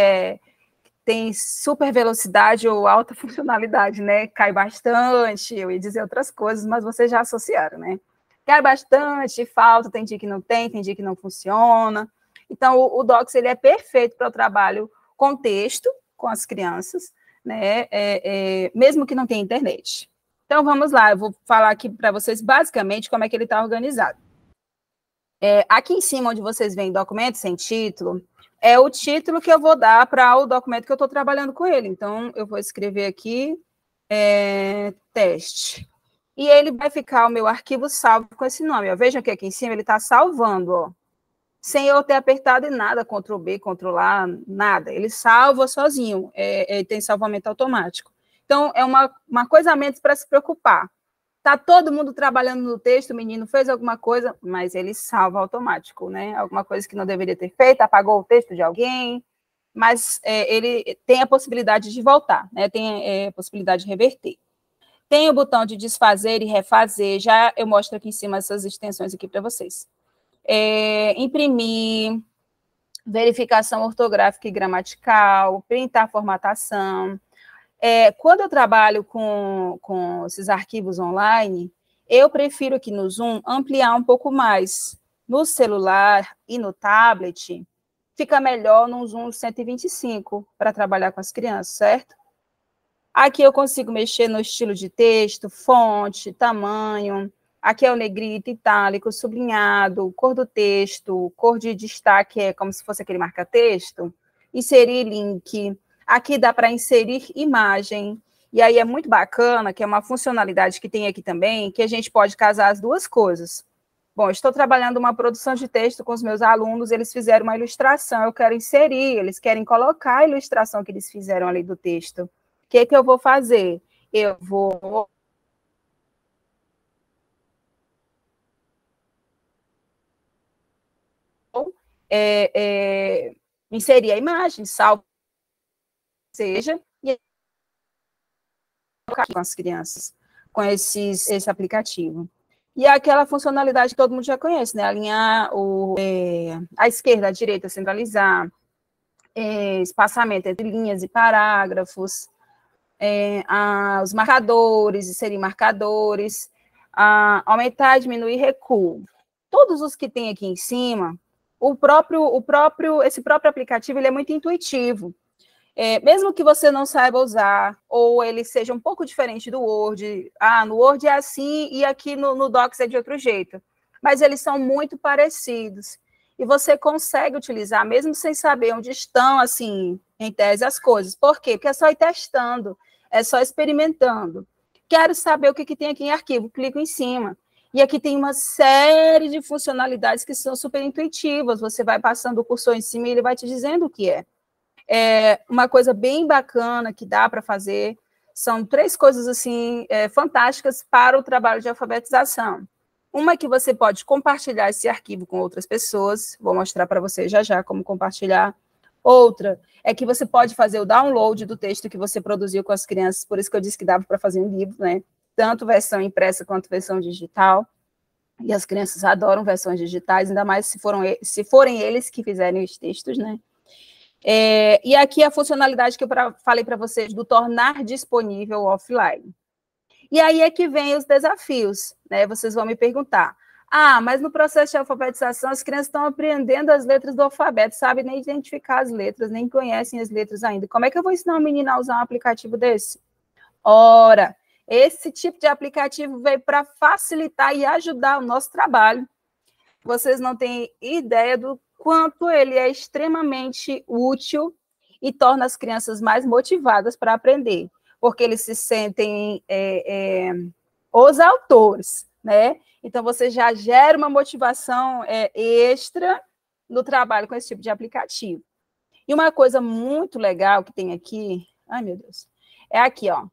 tem super velocidade ou alta funcionalidade, né? Cai bastante, eu ia dizer outras coisas, mas vocês já associaram, né? Cai bastante, falta, tem dia que não tem dia que não funciona. Então, o Docs ele é perfeito para o trabalho com texto, com as crianças, né, mesmo que não tenha internet. Então, vamos lá, eu vou falar aqui para vocês, basicamente, como é que ele está organizado. Aqui em cima, onde vocês veem documento sem título, é o título que eu vou dar para o documento que eu estou trabalhando com ele. Então, eu vou escrever aqui, teste. E ele vai ficar o meu arquivo salvo com esse nome. Vejam que aqui em cima ele está salvando, ó, sem eu ter apertado em nada, Ctrl B, Ctrl A, nada. Ele salva sozinho, tem salvamento automático. Então, é uma coisa a menos para se preocupar. Está todo mundo trabalhando no texto, o menino fez alguma coisa, mas ele salva automático, né? Alguma coisa que não deveria ter feito, apagou o texto de alguém, mas ele tem a possibilidade de voltar, né? Tem a possibilidade de reverter. Tem o botão de desfazer e refazer, já eu mostro aqui em cima essas extensões aqui para vocês. Imprimir, verificação ortográfica e gramatical, printar formatação. Quando eu trabalho com esses arquivos online, eu prefiro aqui no Zoom ampliar um pouco mais. No celular e no tablet, fica melhor no Zoom 125 para trabalhar com as crianças, certo? Aqui eu consigo mexer no estilo de texto, fonte, tamanho. Aqui é o negrito, itálico, sublinhado, cor do texto, cor de destaque, é como se fosse aquele marca-texto. Inserir link. Aqui dá para inserir imagem. E aí é muito bacana, que é uma funcionalidade que tem aqui também, que a gente pode casar as duas coisas. Bom, estou trabalhando uma produção de texto com os meus alunos, eles fizeram uma ilustração, eu quero inserir, eles querem colocar a ilustração que eles fizeram ali do texto. O que eu vou fazer? Eu vou inserir a imagem, salvo, seja, e com as crianças, com esse aplicativo. E aquela funcionalidade que todo mundo já conhece, né? Alinhar a esquerda, a direita, centralizar, espaçamento entre linhas e parágrafos, os marcadores, inserir marcadores, aumentar, diminuir recuo. Todos os que tem aqui em cima, esse próprio aplicativo ele é muito intuitivo. Mesmo que você não saiba usar, ou ele seja um pouco diferente do Word, no Word é assim e aqui no Docs é de outro jeito, mas eles são muito parecidos, e você consegue utilizar, mesmo sem saber onde estão, assim, em tese, as coisas. Por quê? Porque é só ir testando, é só experimentando. Quero saber o que tem aqui em arquivo, clico em cima. E aqui tem uma série de funcionalidades que são super intuitivas, você vai passando o cursor em cima e ele vai te dizendo o que é. Uma coisa bem bacana que dá para fazer, são 3 coisas assim fantásticas para o trabalho de alfabetização. Uma é que você pode compartilhar esse arquivo com outras pessoas, vou mostrar para você já como compartilhar. Outra é que você pode fazer o download do texto que você produziu com as crianças, por isso que eu disse que dava para fazer um livro, né? Tanto versão impressa quanto versão digital, e as crianças adoram versões digitais, ainda mais se forem eles que fizerem os textos, né? E aqui a funcionalidade que eu falei para vocês do tornar disponível offline. E aí é que vem os desafios, né? Vocês vão me perguntar, mas no processo de alfabetização as crianças estão aprendendo as letras do alfabeto, sabem nem identificar as letras, nem conhecem as letras ainda. Como é que eu vou ensinar uma menina a usar um aplicativo desse? Ora, esse tipo de aplicativo veio para facilitar e ajudar o nosso trabalho. Vocês não têm ideia do quanto ele é extremamente útil e torna as crianças mais motivadas para aprender, porque eles se sentem os autores, né? Então, você já gera uma motivação extra no trabalho com esse tipo de aplicativo. E uma coisa muito legal que tem aqui, ai, meu Deus, é aqui, ó.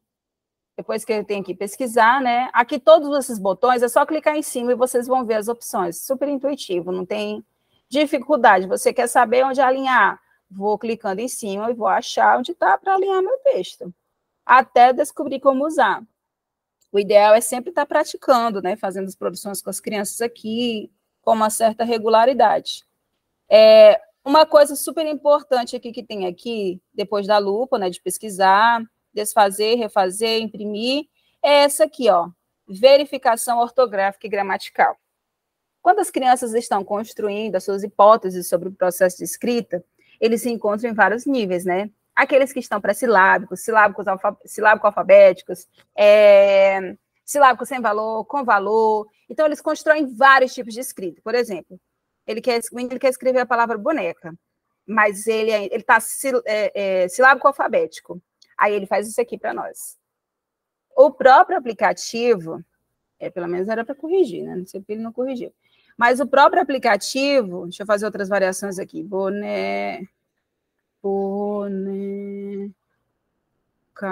Depois que eu tenho que pesquisar, né? Aqui todos esses botões, é só clicar em cima e vocês vão ver as opções. Super intuitivo, não tem dificuldade. Você quer saber onde alinhar? Vou clicando em cima e vou achar onde está para alinhar meu texto. Até descobrir como usar. O ideal é sempre estar praticando, né? Fazendo as produções com as crianças aqui, com uma certa regularidade. Uma coisa super importante aqui que tem aqui, depois da lupa, né? De pesquisar, desfazer, refazer, imprimir, é essa aqui, ó, verificação ortográfica e gramatical. Quando as crianças estão construindo as suas hipóteses sobre o processo de escrita, eles se encontram em vários níveis, né? aqueles que estão pré-silábicos, silábico-alfabéticos, silábico sem valor, com valor. Então, eles constroem vários tipos de escrita. Por exemplo, ele quer escrever a palavra boneca, mas ele está silábico-alfabético. Aí ele faz isso aqui para nós. O próprio aplicativo, pelo menos era para corrigir, né? Não sei porque ele não corrigiu. Mas o próprio aplicativo, deixa eu fazer outras variações aqui. Boneca,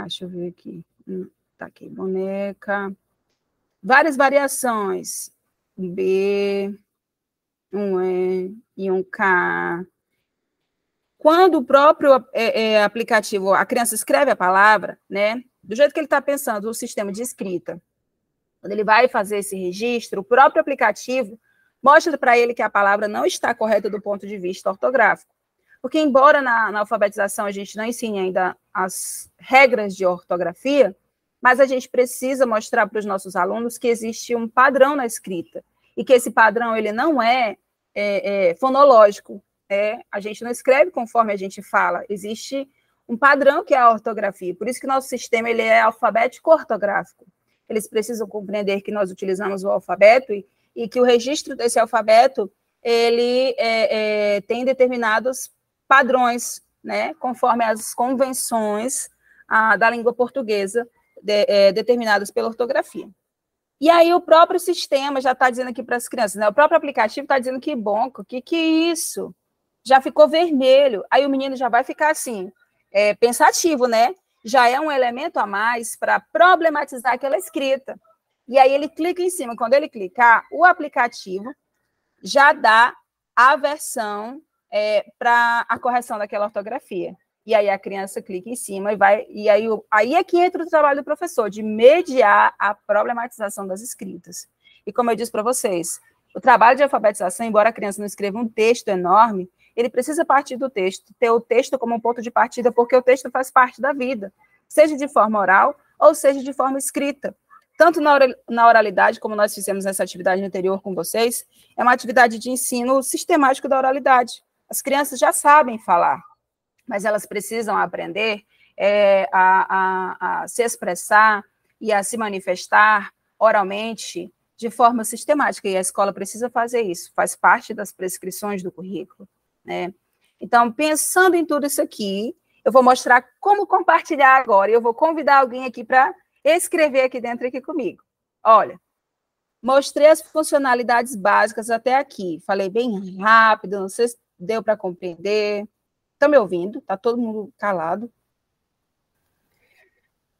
deixa eu ver aqui. Tá aqui, boneca. Várias variações. Um B, um E e um K. Quando o próprio aplicativo, a criança escreve a palavra, né? Do jeito que ele está pensando, o sistema de escrita, quando ele vai fazer esse registro, o próprio aplicativo mostra para ele que a palavra não está correta do ponto de vista ortográfico. Porque, embora na alfabetização a gente não ensine ainda as regras de ortografia, mas a gente precisa mostrar para os nossos alunos que existe um padrão na escrita, e que esse padrão ele não é fonológico. A gente não escreve conforme a gente fala, existe um padrão que é a ortografia, por isso que nosso sistema ele é alfabético-ortográfico. Eles precisam compreender que nós utilizamos o alfabeto e que o registro desse alfabeto ele tem determinados padrões, né, conforme as convenções da língua portuguesa determinadas pela ortografia. E aí o próprio sistema já está dizendo aqui para as crianças, né, o próprio aplicativo está dizendo que bom, que é isso? Já ficou vermelho, aí o menino já vai ficar assim, pensativo, né? Já é um elemento a mais para problematizar aquela escrita. E aí ele clica em cima, quando ele clicar, o aplicativo já dá a versão para a correção daquela ortografia. E aí a criança clica em cima e aí é que entra o trabalho do professor, de mediar a problematização das escritas. E como eu disse para vocês, o trabalho de alfabetização, embora a criança não escreva um texto enorme, ele precisa partir do texto, ter o texto como um ponto de partida, porque o texto faz parte da vida, seja de forma oral ou seja de forma escrita. Tanto na oralidade, como nós fizemos essa atividade anterior com vocês, é uma atividade de ensino sistemático da oralidade. As crianças já sabem falar, mas elas precisam aprender a se expressar e a se manifestar oralmente de forma sistemática, e a escola precisa fazer isso, faz parte das prescrições do currículo, né? Então, pensando em tudo isso aqui, eu vou mostrar como compartilhar agora, e eu vou convidar alguém aqui para escrever aqui dentro aqui comigo. Olha, mostrei as funcionalidades básicas até aqui, falei bem rápido, não sei se deu para compreender. Estão me ouvindo? Está todo mundo calado?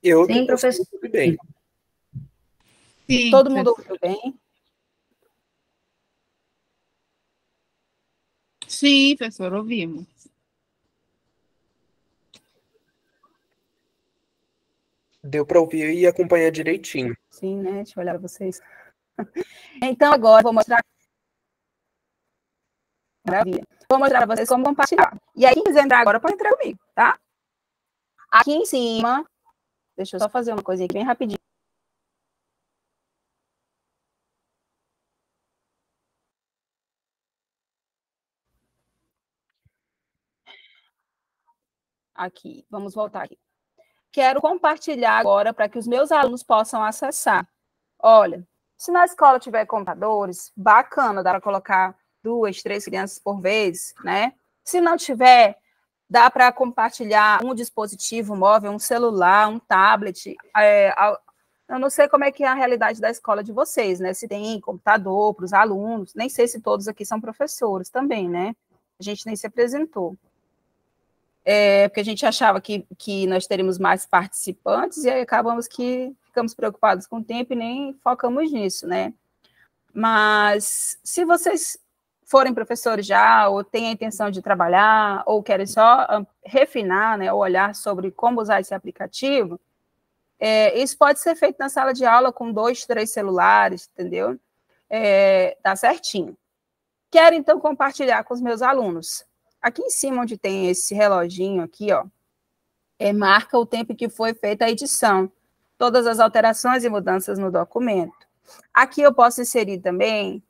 Sim, professor. Tudo bem. Sim, todo mundo ouviu bem? Sim, professor, ouvimos. Deu para ouvir e acompanhar direitinho. Sim, né? Deixa eu olhar para vocês. Então, agora eu vou mostrar. Maravilha. Vou mostrar para vocês como compartilhar. E aí, quem quiser entrar agora, pode entrar comigo, tá? Aqui em cima, deixa eu só fazer uma coisinha aqui bem rapidinho. Aqui, vamos voltar aqui. Quero compartilhar agora para que os meus alunos possam acessar. Olha, se na escola tiver computadores, bacana, dá para colocar 2, 3 crianças por vez, né? Se não tiver, dá para compartilhar um dispositivo móvel, um celular, um tablet. Eu não sei como é que é a realidade da escola de vocês, né? Se tem computador para os alunos, nem sei se todos aqui são professores também, né? A gente nem se apresentou. Porque a gente achava que nós teríamos mais participantes, e aí acabamos que ficamos preocupados com o tempo e nem focamos nisso, né? Mas, se vocês forem professores já, ou têm a intenção de trabalhar, ou querem só refinar, né, ou olhar sobre como usar esse aplicativo, isso pode ser feito na sala de aula com 2, 3 celulares, entendeu? Tá certinho. Quero, então, compartilhar com os meus alunos. Aqui em cima, onde tem esse reloginho aqui, ó, marca o tempo que foi feita a edição, todas as alterações e mudanças no documento. Aqui eu posso inserir também,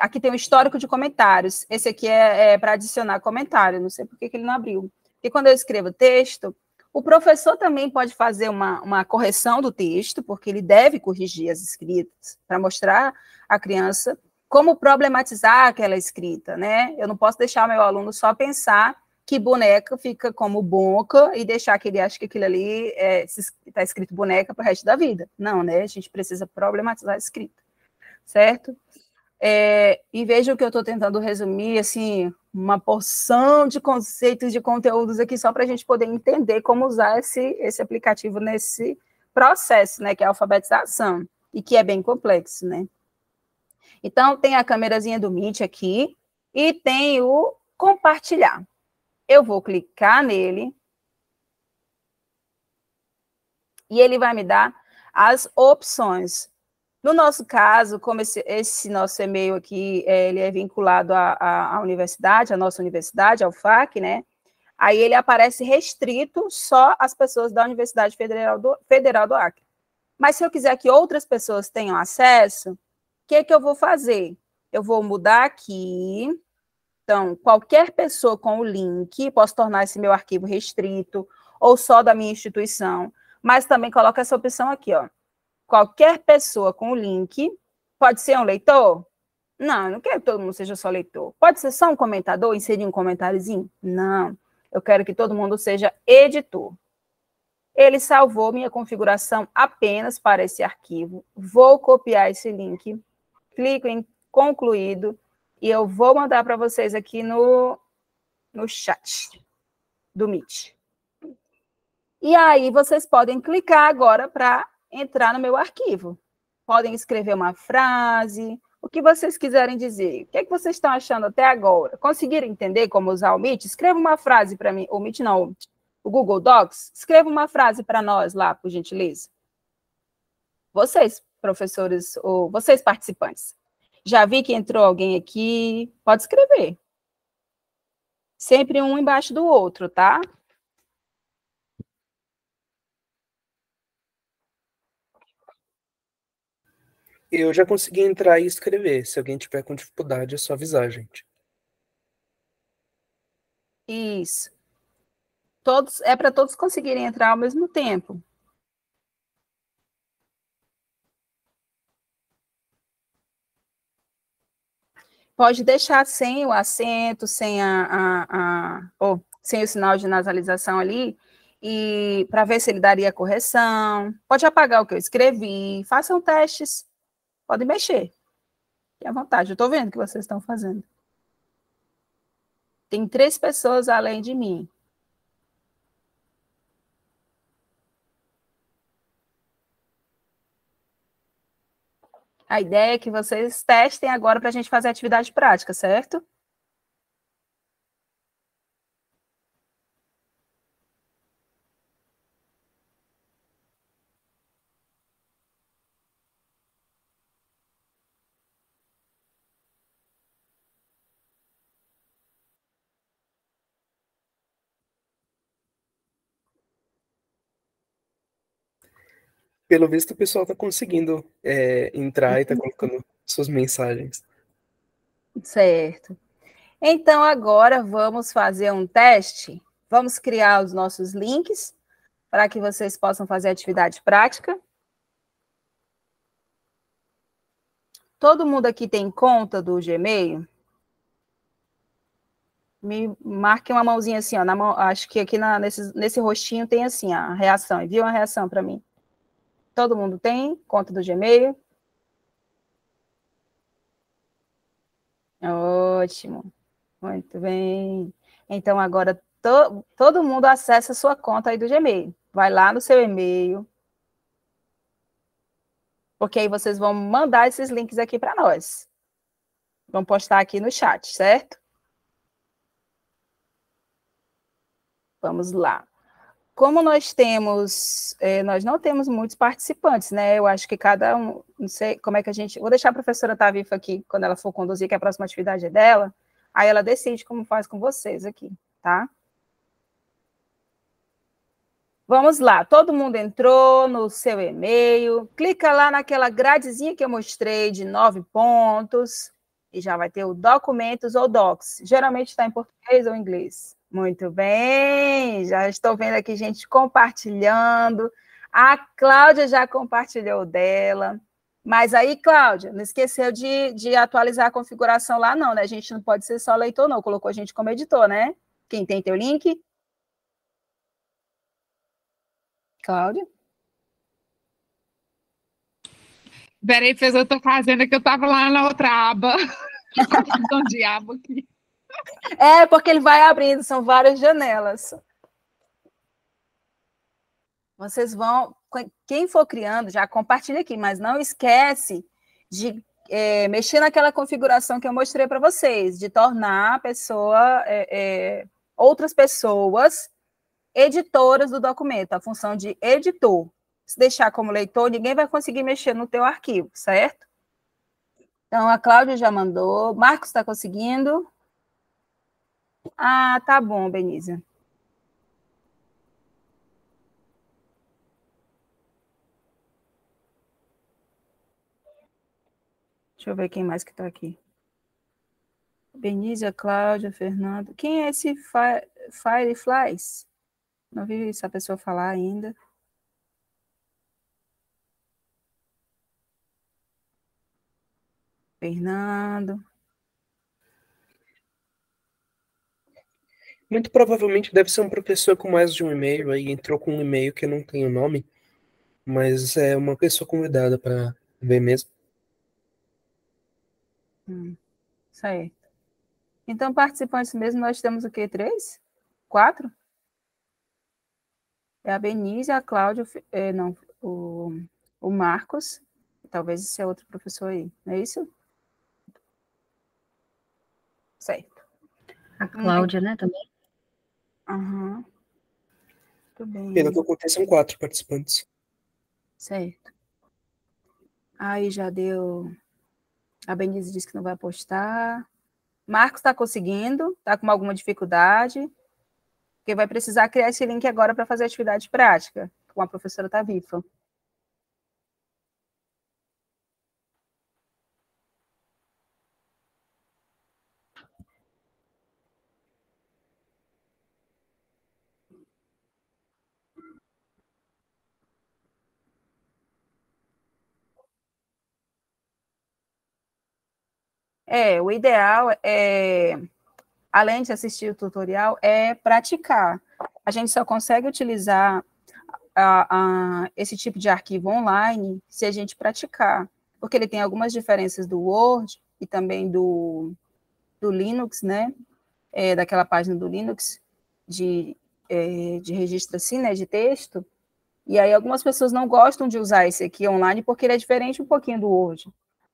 aqui tem um histórico de comentários, esse aqui é para adicionar comentário, não sei por que ele não abriu, que quando eu escrevo texto, o professor também pode fazer uma correção do texto, porque ele deve corrigir as escritas, para mostrar à criança como problematizar aquela escrita, né? Eu não posso deixar o meu aluno só pensar que boneca fica como boca e deixar que ele ache que aquilo ali está escrito boneca para o resto da vida. Não, né? A gente precisa problematizar a escrita, certo? E veja que eu estou tentando resumir, assim, uma porção de conceitos, de conteúdos aqui, só para a gente poder entender como usar esse aplicativo nesse processo, né, que é a alfabetização, e que é bem complexo, né? Então, tem a câmerazinha do Meet aqui, e tem o compartilhar. Eu vou clicar nele, e ele vai me dar as opções. No nosso caso, como esse nosso e-mail aqui, ele é vinculado à universidade, à nossa universidade, ao FAC, né? Aí ele aparece restrito só às pessoas da Universidade Federal do Acre. Mas se eu quiser que outras pessoas tenham acesso, o que eu vou fazer? Eu vou mudar aqui. Então, qualquer pessoa com o link, posso tornar esse meu arquivo restrito, ou só da minha instituição, mas também coloco essa opção aqui, ó. Qualquer pessoa com o link, pode ser um leitor? Não, eu não quero que todo mundo seja só leitor. Pode ser só um comentador, inserir um comentáriozinho? Não, eu quero que todo mundo seja editor. Ele salvou minha configuração apenas para esse arquivo. Vou copiar esse link, clico em concluído, e eu vou mandar para vocês aqui no chat do Meet. E aí, vocês podem clicar agora para entrar no meu arquivo. Podem escrever uma frase, o que vocês quiserem dizer. O que é que vocês estão achando até agora? Conseguiram entender como usar o Meet? Escreva uma frase para mim. O Meet não, o Google Docs. Escreva uma frase para nós lá, por gentileza. Vocês, professores, ou vocês, participantes. Já vi que entrou alguém aqui. Pode escrever. Sempre um embaixo do outro, tá? Eu já consegui entrar e escrever. Se alguém tiver com dificuldade, é só avisar, gente. Isso. É para todos conseguirem entrar ao mesmo tempo. Pode deixar sem o acento, sem sem o sinal de nasalização ali, e para ver se ele daria correção. Pode apagar o que eu escrevi. Façam testes. Podem mexer. Fique à vontade. Eu estou vendo o que vocês estão fazendo. Tem 3 pessoas além de mim. A ideia é que vocês testem agora para a gente fazer atividade prática, certo? Pelo visto, o pessoal está conseguindo entrar e está colocando suas mensagens. Certo. Então, agora vamos fazer um teste. Vamos criar os nossos links para que vocês possam fazer atividade prática. Todo mundo aqui tem conta do Gmail? Me marque uma mãozinha assim, ó, na mão, acho que aqui nesse rostinho tem assim, a reação. Envia uma reação para mim. Todo mundo tem conta do Gmail? Ótimo. Muito bem. Então, agora todo mundo acessa a sua conta aí do Gmail. Vai lá no seu e-mail. Porque aí vocês vão mandar esses links aqui para nós. Vão postar aqui no chat, certo? Vamos lá. Como nós não temos muitos participantes, né? Eu acho que cada um, não sei como é que a gente... Vou deixar a professora Tavifa aqui, quando ela for conduzir, que a próxima atividade é dela, aí ela decide como faz com vocês aqui, tá? Vamos lá, todo mundo entrou no seu e-mail, clica lá naquela gradezinha que eu mostrei de 9 pontos, e já vai ter o documentos ou docs. Geralmente está em português ou inglês. Muito bem, já estou vendo aqui gente compartilhando. A Cláudia já compartilhou dela. Mas aí, Cláudia, não esqueceu de atualizar a configuração lá, não, né? A gente não pode ser só leitor, não. Colocou a gente como editor, né? Quem tem teu link? Cláudia? Peraí, fez eu tô fazendo que eu tava lá na outra aba. Um diabo aqui. É, porque ele vai abrindo, são várias janelas. Vocês vão, quem for criando, já compartilha aqui, mas não esquece de mexer naquela configuração que eu mostrei para vocês, de tornar a pessoa, outras pessoas editoras do documento, a função de editor. Se deixar como leitor, ninguém vai conseguir mexer no teu arquivo, certo? Então, a Cláudia já mandou. Marcos está conseguindo? Ah, tá bom, Benícia. Deixa eu ver quem mais que está aqui. Benícia, Cláudia, Fernando. Quem é esse Fireflies? Não vi essa pessoa falar ainda. Fernando. Muito provavelmente deve ser um professor com mais de um e-mail, aí entrou com um e-mail que não tem o nome, mas é uma pessoa convidada para ver mesmo. Certo. Então, participantes mesmo, nós temos o quê? 3? 4? É a Benícia, a Cláudia, não, o Marcos, talvez esse é outro professor aí, não é isso? Certo. A Cláudia, né, também? Aham. Muito bem. Pelo que eu contei, são 4 participantes. Certo. Aí já deu... A Benícia disse que não vai postar. Marcos está conseguindo, está com alguma dificuldade, porque vai precisar criar esse link agora para fazer atividade prática, com a professora Tavifa. O ideal além de assistir o tutorial, é praticar. A gente só consegue utilizar esse tipo de arquivo online se a gente praticar, porque ele tem algumas diferenças do Word e também do Linux, né? Daquela página do Linux de registro assim, né? De texto. E aí algumas pessoas não gostam de usar esse aqui online porque ele é diferente um pouquinho do Word.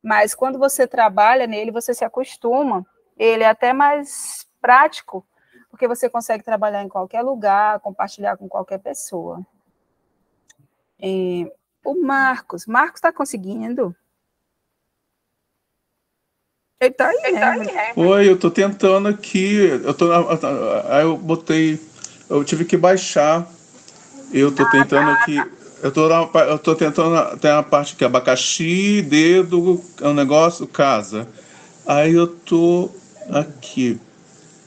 Mas quando você trabalha nele, você se acostuma. Ele é até mais prático, porque você consegue trabalhar em qualquer lugar, compartilhar com qualquer pessoa. O Marcos está conseguindo? Ele está aí, né? Oi, eu tô tentando aqui. Aí eu botei. Eu tive que baixar. Eu tô tentando aqui. Eu tô tentando. Tem a parte que é abacaxi, dedo, é um negócio, casa. Aí eu tô aqui.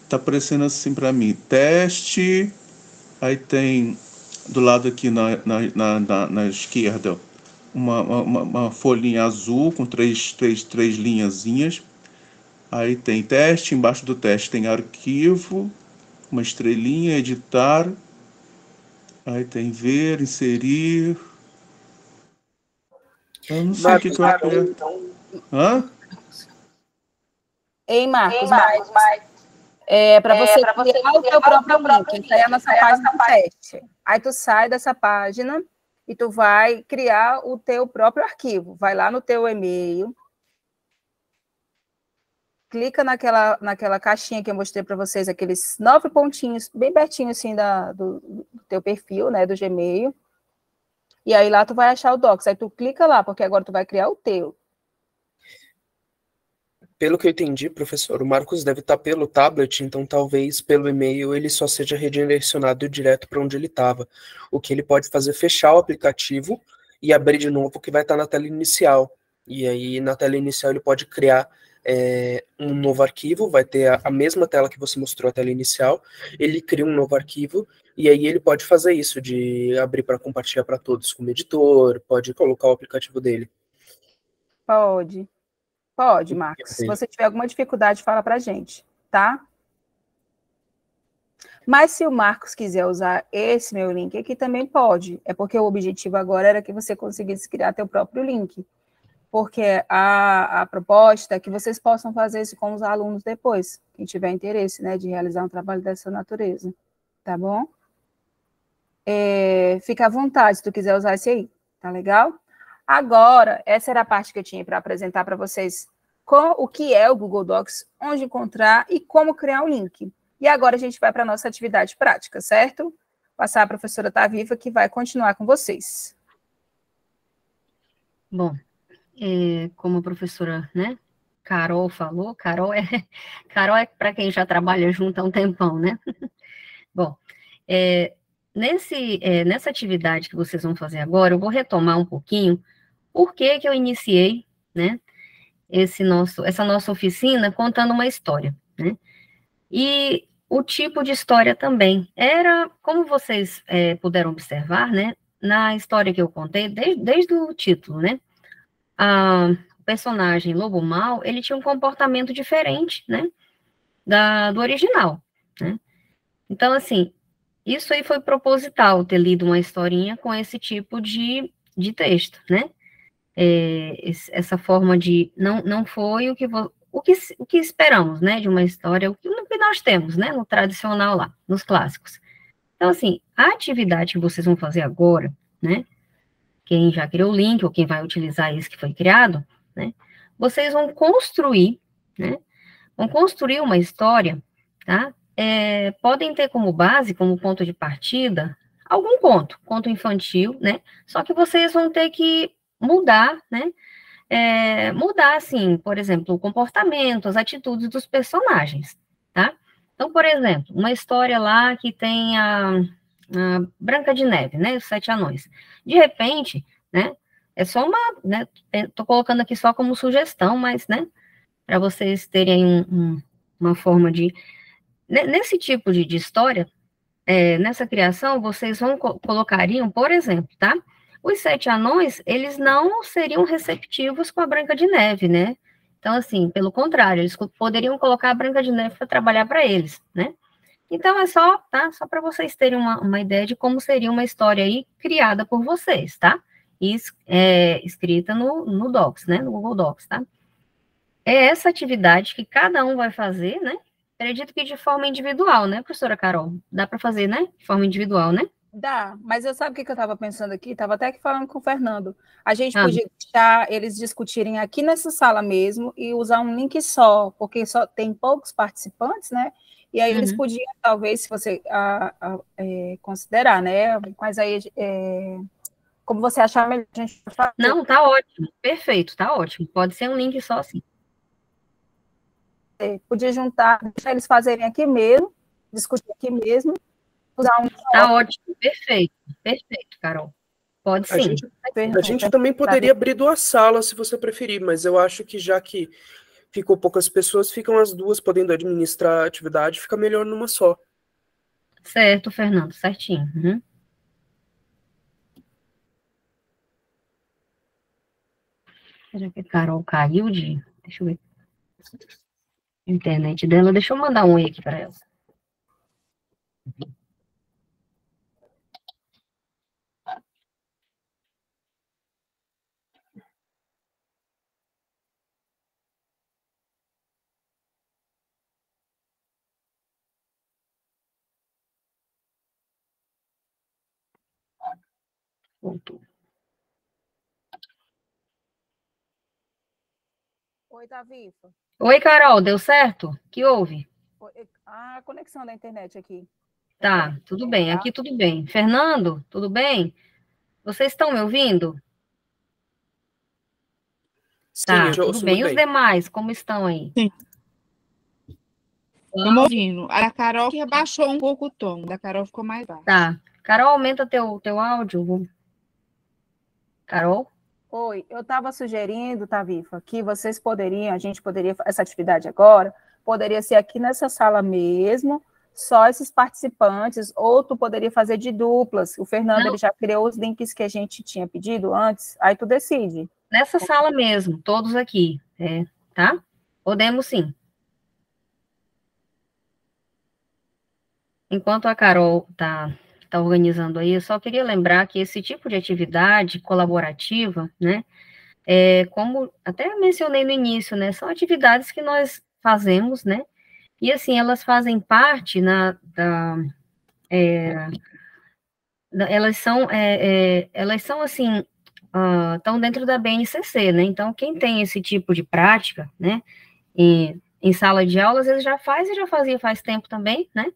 Tá aparecendo assim pra mim. Teste. Aí tem do lado aqui na esquerda uma folhinha azul com três linhazinhas. Aí tem teste, embaixo do teste tem arquivo, uma estrelinha, editar. Aí tem ver, inserir. Eu não sei o que eu aperto. Hã? Ei, Marcos, para você criar o teu próprio link, essa é a nossa página do teste. Aí tu sai dessa página e tu vai criar o teu próprio arquivo. Vai lá no teu e-mail, clica naquela caixinha que eu mostrei para vocês, aqueles 9 pontinhos, bem pertinho assim do teu perfil, né, do Gmail. E aí lá tu vai achar o Docs. Aí tu clica lá, porque agora tu vai criar o teu. Pelo que eu entendi, professor, o Marcos deve estar pelo tablet, então talvez pelo e-mail ele só seja redirecionado direto para onde ele estava. O que ele pode fazer é fechar o aplicativo e abrir de novo, que vai estar na tela inicial. E aí, na tela inicial, ele pode criar um novo arquivo, vai ter a mesma tela que você mostrou, a tela inicial, ele cria um novo arquivo, e aí ele pode fazer isso, de abrir para compartilhar para todos como editor, pode colocar o aplicativo dele. Pode, Marcos. Se você tiver alguma dificuldade, fala para a gente, tá? Mas se o Marcos quiser usar esse meu link aqui, também pode. É porque o objetivo agora era que você conseguisse criar teu próprio link. Porque a proposta é que vocês possam fazer isso com os alunos depois, quem tiver interesse, né, de realizar um trabalho dessa natureza. Tá bom? Fica à vontade se tu quiser usar esse aí. Tá legal? Agora, essa era a parte que eu tinha para apresentar para vocês com o que é o Google Docs, onde encontrar e como criar um link. E agora a gente vai para a nossa atividade prática, certo? Passar a professora Taviva, que vai continuar com vocês. Bom, como a professora, né, Carol falou, Carol é para quem já trabalha junto há um tempão, né? Bom, nessa atividade que vocês vão fazer agora, eu vou retomar um pouquinho por que eu iniciei, né, essa nossa oficina contando uma história, né? E o tipo de história também era, como vocês puderam observar, né, na história que eu contei, desde o título, né, o personagem Lobo Mau, ele tinha um comportamento diferente, né, do original, né? Então, assim, isso aí foi proposital, ter lido uma historinha com esse tipo de texto, né? Essa forma de, não foi o que esperamos, né, de uma história, o que nós temos, né, no tradicional lá, nos clássicos. Então, assim, a atividade que vocês vão fazer agora, né, quem já criou o link, ou quem vai utilizar esse que foi criado, né, vocês vão construir, né, uma história, tá, podem ter como base, como ponto de partida, algum conto infantil, né, só que vocês vão ter que mudar, né, mudar, assim, por exemplo, o comportamento, as atitudes dos personagens, tá? Então, por exemplo, uma história lá que tem a Branca de Neve, né, os 7 anões. De repente, né, é só né, tô colocando aqui só como sugestão, mas, né, para vocês terem uma forma de... Nesse tipo de história, nessa criação, vocês colocariam, por exemplo, tá? Os 7 anões, eles não seriam receptivos com a Branca de Neve, né? Então, assim, pelo contrário, eles poderiam colocar a Branca de Neve para trabalhar para eles, né? Então, tá? Só para vocês terem uma ideia de como seria uma história aí criada por vocês, tá? E escrita no Docs, né? No Google Docs, tá? É essa atividade que cada um vai fazer, né? Acredito que de forma individual, né, professora Carol? Dá para fazer, né? De forma individual, né? Dá, mas eu sabe o que eu estava pensando aqui? Estava até aqui falando com o Fernando. A gente podia deixar eles discutirem aqui nessa sala mesmo e usar um link só, porque só tem poucos participantes, né? E aí eles podiam, talvez, se você considerar, né? Mas aí, como você achar melhor, a gente pode fazer. Não, tá ótimo, perfeito, tá ótimo. Pode ser um link só, sim. Podia juntar, deixar eles fazerem aqui mesmo, discutir aqui mesmo. Tá ótimo, perfeito, Carol. Pode sim. A gente também poderia abrir 2 salas, se você preferir, mas eu acho que já que ficou poucas pessoas, ficam as 2 podendo administrar a atividade, fica melhor numa só. Certo, Fernando, certinho. Será que a Carol caiu deixa eu ver. A internet dela, deixa eu mandar um oi aqui para ela. Voltou. Oi, Tavifa. Oi, Carol, deu certo? Que houve? A conexão da internet aqui. Tá, tudo bem, aqui tudo bem. Fernando, tudo bem? Vocês estão me ouvindo? Sim, tá, eu tudo bem. E os demais, como estão aí? Sim. Estamos ouvindo. A Carol que abaixou um pouco o tom, da Carol ficou mais baixo. Tá. Carol, aumenta teu áudio. Carol? Oi, eu estava sugerindo, Tavifa, que vocês poderiam, a gente poderia, essa atividade agora, poderia ser aqui nessa sala mesmo, só esses participantes, ou tu poderia fazer de duplas. O Fernando, ele já criou os links que a gente tinha pedido antes, aí tu decide. Nessa sala mesmo, todos aqui, tá? Podemos sim. Enquanto a Carol tá organizando aí, eu só queria lembrar que esse tipo de atividade colaborativa, né, como até mencionei no início, né, são atividades que nós fazemos, né, e assim, elas fazem parte elas são assim, estão dentro da BNCC, né, então quem tem esse tipo de prática, né, em sala de aula, às vezes já faz e já fazia faz tempo também, né,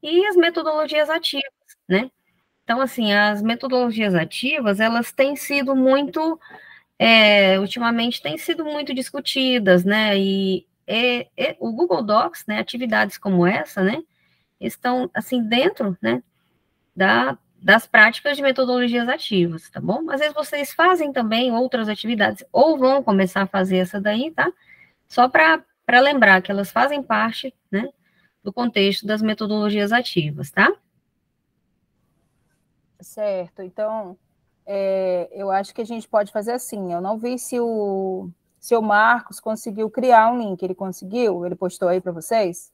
e as metodologias ativas, né, então, assim, as metodologias ativas, elas têm sido muito, ultimamente, têm sido muito discutidas, né, e o Google Docs, né, atividades como essa, né, estão, assim, dentro, né, das práticas de metodologias ativas, tá bom? Às vezes vocês fazem também outras atividades, ou vão começar a fazer essa daí, tá? Só para lembrar que elas fazem parte, né, do contexto das metodologias ativas, tá? Certo, então, eu acho que a gente pode fazer assim, eu não vi se o Marcos conseguiu criar um link, ele conseguiu? Ele postou aí para vocês?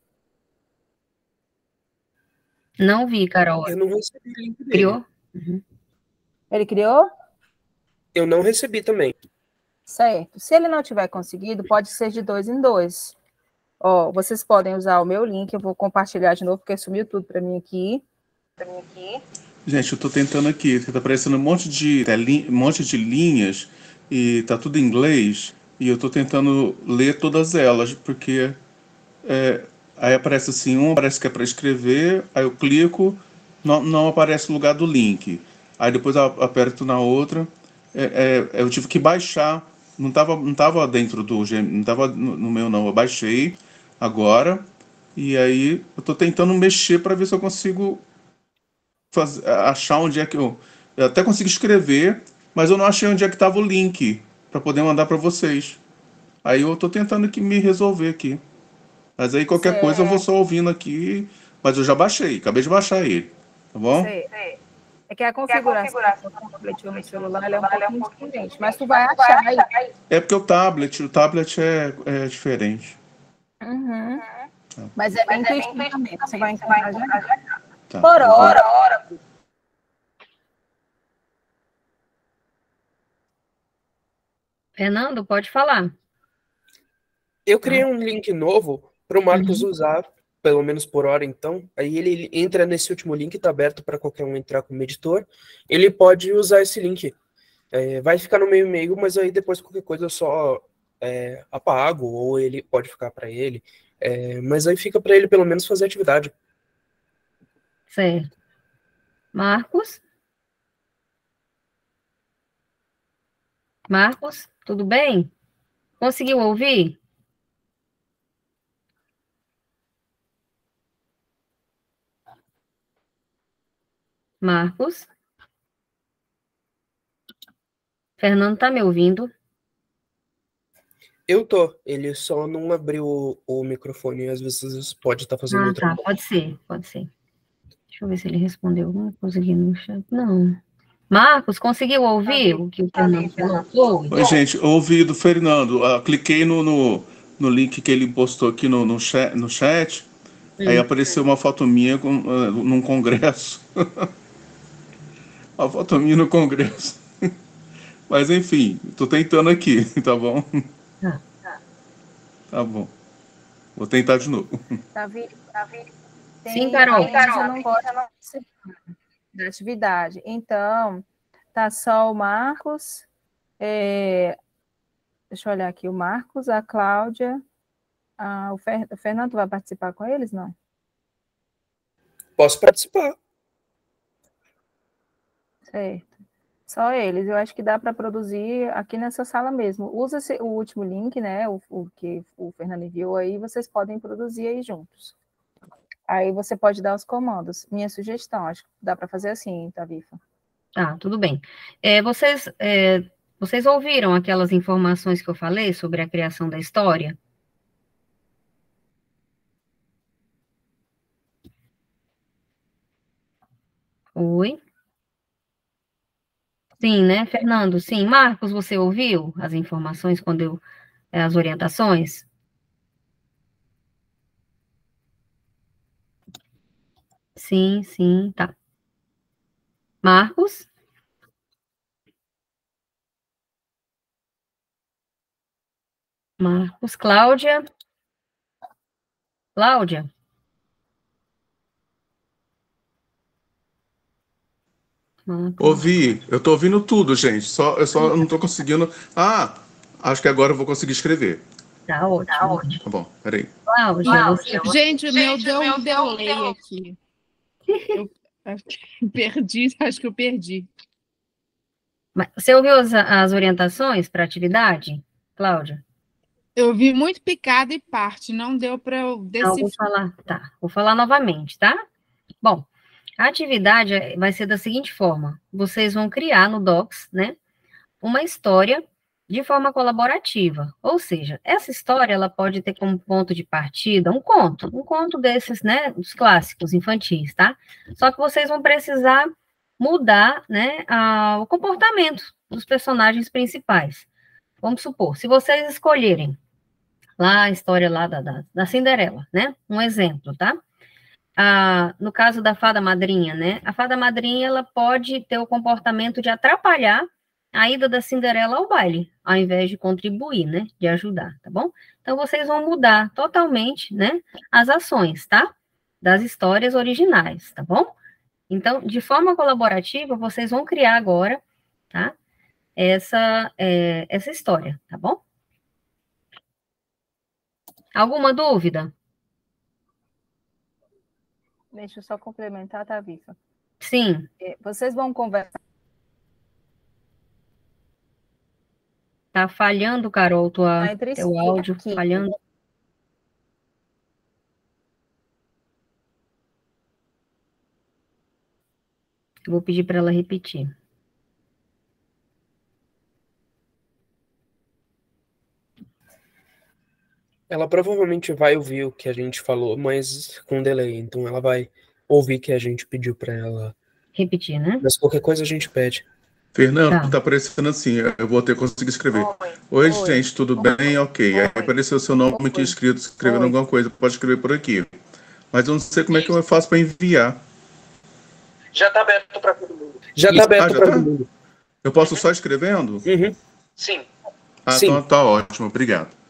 Não vi, Carol. Eu não recebi o link dele. Criou? Uhum. Ele criou? Eu não recebi também. Certo. Se ele não tiver conseguido, pode ser de 2 em 2. Ó, vocês podem usar o meu link, eu vou compartilhar de novo, porque sumiu tudo para mim aqui. Gente, eu tô tentando aqui, tá aparecendo um monte de linhas e tá tudo em inglês, e eu tô tentando ler todas elas, porque aí aparece assim, aparece que é para escrever, aí eu clico, não aparece o lugar do link. Aí depois eu aperto na outra, eu tive que baixar, não tava dentro do não tava no meu não, eu baixei agora, e aí eu tô tentando mexer para ver se eu consigo achar onde é que eu até consegui escrever, mas eu não achei onde é que estava o link para poder mandar para vocês. Aí eu tô tentando me resolver aqui. Mas aí qualquer coisa eu vou só ouvindo aqui, mas eu já baixei, acabei de baixar ele, tá bom? É que a configuração do tablet ou no celular ela é um pouquinho diferente, mas tu vai achar aí. É porque o tablet é diferente. Uhum. Mas é bem intuitivamente, você vai encontrar já. Tá. Por hora. Fernando, pode falar. Eu criei um link novo para o Marcos usar, pelo menos por hora, então. Aí ele entra nesse último link, está aberto para qualquer um entrar como editor. Ele pode usar esse link. Vai ficar no meu e-mail, mas aí depois qualquer coisa eu só apago, ou ele pode ficar para ele. Mas aí fica para ele pelo menos fazer atividade. Certo. Marcos? Marcos, tudo bem? Conseguiu ouvir? Marcos? Fernando tá me ouvindo? Eu tô. Ele só não abriu o microfone. Às vezes pode estar fazendo outra coisa. Pode ser. Deixa eu ver se ele respondeu alguma coisa aqui no chat. Não. Marcos, conseguiu ouvir o que o Fernando falou? Oi, gente, ouvi do Fernando. Cliquei no link que ele postou aqui no chat. Aí apareceu uma foto minha num congresso. Uma foto minha no congresso. Mas enfim, tô tentando aqui, tá bom? Tá bom. Vou tentar de novo. Davi. Sim, Carol. Eu não gosto da atividade. Então, tá só o Marcos. Deixa eu olhar aqui. O Marcos, a Cláudia. O Fernando vai participar com eles, não? Posso participar. Certo. Só eles. Eu acho que dá para produzir aqui nessa sala mesmo. Usa o último link, né? O que o Fernando enviou aí, vocês podem produzir aí juntos. Aí você pode dar os comandos. Minha sugestão, acho que dá para fazer assim, Tavifa. Tá, tudo bem. Vocês Vocês ouviram aquelas informações que eu falei sobre a criação da história? Oi? Sim, né, Fernando? Sim. Marcos, você ouviu as informações quando eu, as orientações? Sim, sim, tá. Marcos? Marcos, Cláudia? Cláudia? Marcos. Ouvi, eu tô ouvindo tudo, gente. Eu só não tô conseguindo. Ah, acho que agora eu vou conseguir escrever. Tá ótimo. Tá bom, peraí. Cláudia, você... Gente, o meu deu um delay aqui. Eu perdi, acho que eu perdi. Você ouviu as orientações para a atividade, Cláudia? Eu vi muito picado e parte, não deu para eu Não, vou decifrar. falar, tá. Vou falar novamente, tá? Bom, a atividade vai ser da seguinte forma: vocês vão criar no Docs, né, uma história de forma colaborativa. Ou seja, essa história ela pode ter como ponto de partida um conto desses, né, dos clássicos infantis, tá? Só que vocês vão precisar mudar, né, o comportamento dos personagens principais. Vamos supor, se vocês escolherem lá a história lá da Cinderela, né? Um exemplo, tá? No caso da fada madrinha, né? A fada madrinha, ela pode ter o comportamento de atrapalhar a ida da Cinderela ao baile, ao invés de contribuir, né? De ajudar, tá bom? Então, vocês vão mudar totalmente, né? As ações, tá? Das histórias originais, tá bom? Então, de forma colaborativa, vocês vão criar agora, tá? Essa história, tá bom? Alguma dúvida? Deixa eu só complementar, tá, Vifa? Sim. Vocês vão conversar. Tá falhando, Carol, teu áudio aqui. falhando. Eu vou pedir para ela repetir. Ela provavelmente vai ouvir o que a gente falou, mas com delay. Então ela vai ouvir que a gente pediu para ela repetir, né? Mas qualquer coisa a gente pede. Fernando, tá aparecendo assim, eu vou ter que conseguir escrever. Oi, gente, tudo bem? Ok. Aí apareceu seu nome aqui escrito, escrevendo alguma coisa, pode escrever por aqui. Mas eu não sei como é que eu faço para enviar. Já tá aberto para todo mundo. Já tá aberto para todo mundo. Eu posso só escrevendo? Uhum. Sim. Sim. Então tá ótimo, obrigado.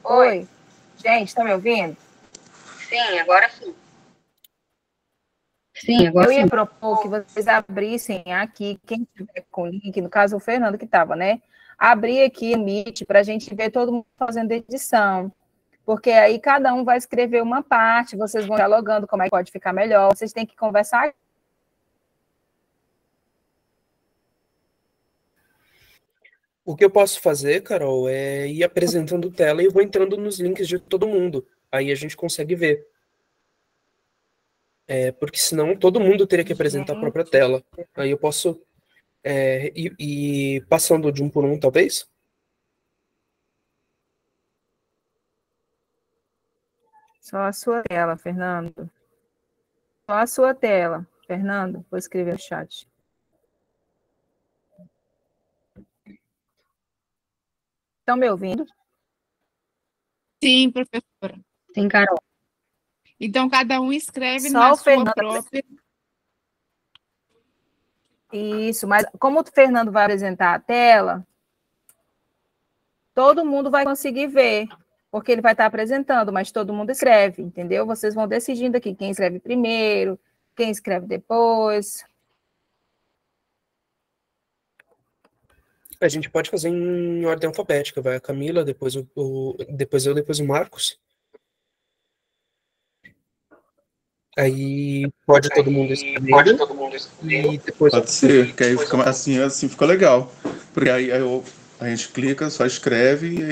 Oi. Gente, tá me ouvindo? Sim, agora sim. Sim, agora eu ia propor que vocês abrissem aqui, quem tiver com link, no caso o Fernando que estava, né? Abrir aqui o Meet para a gente ver todo mundo fazendo edição. Porque aí cada um vai escrever uma parte, vocês vão dialogando como é que pode ficar melhor, vocês têm que conversar. O que eu posso fazer, Carol, é ir apresentando tela e eu vou entrando nos links de todo mundo. Aí a gente consegue ver. Porque senão todo mundo teria que apresentar a própria tela. Aí eu posso ir passando de um por um, talvez? Só a sua tela, Fernando. Só a sua tela, Fernando. Vou escrever no chat. Estão me ouvindo? Sim, professora. Sim, Carol. Então, cada um escreve Só na o sua Fernando própria... Isso, mas como o Fernando vai apresentar a tela, todo mundo vai conseguir ver, porque ele vai estar apresentando, mas todo mundo escreve, entendeu? Vocês vão decidindo aqui quem escreve primeiro, quem escreve depois. A gente pode fazer em ordem alfabética, vai a Camila, depois depois eu, depois o Marcos. Aí pode todo mundo escrever. E depois pode ser, que aí fica assim fica legal. Porque aí a gente clica, só escreve e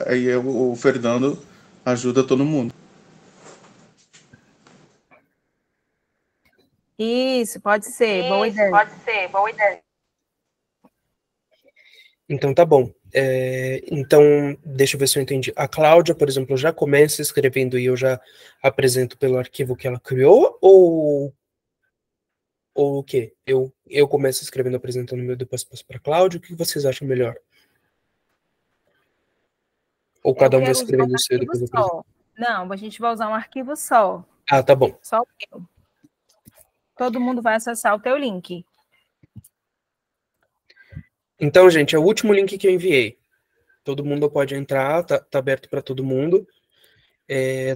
aí o Fernando ajuda todo mundo. Isso, pode ser, boa ideia. Pode ser, boa ideia. Então tá bom. Então, deixa eu ver se eu entendi. A Cláudia, por exemplo, já começa escrevendo e eu já apresento pelo arquivo que ela criou, ou o quê? Eu começo escrevendo, apresentando meu, depois passo para a Cláudia, o que vocês acham melhor? Ou Eu cada um vai quero usar um escrevendo o seu e arquivo depois apresenta? só. Não, a gente vai usar um arquivo só. Ah, tá bom. Só o meu. Todo mundo vai acessar o teu link. Então, gente, é o último link que eu enviei. Todo mundo pode entrar, tá aberto para todo mundo.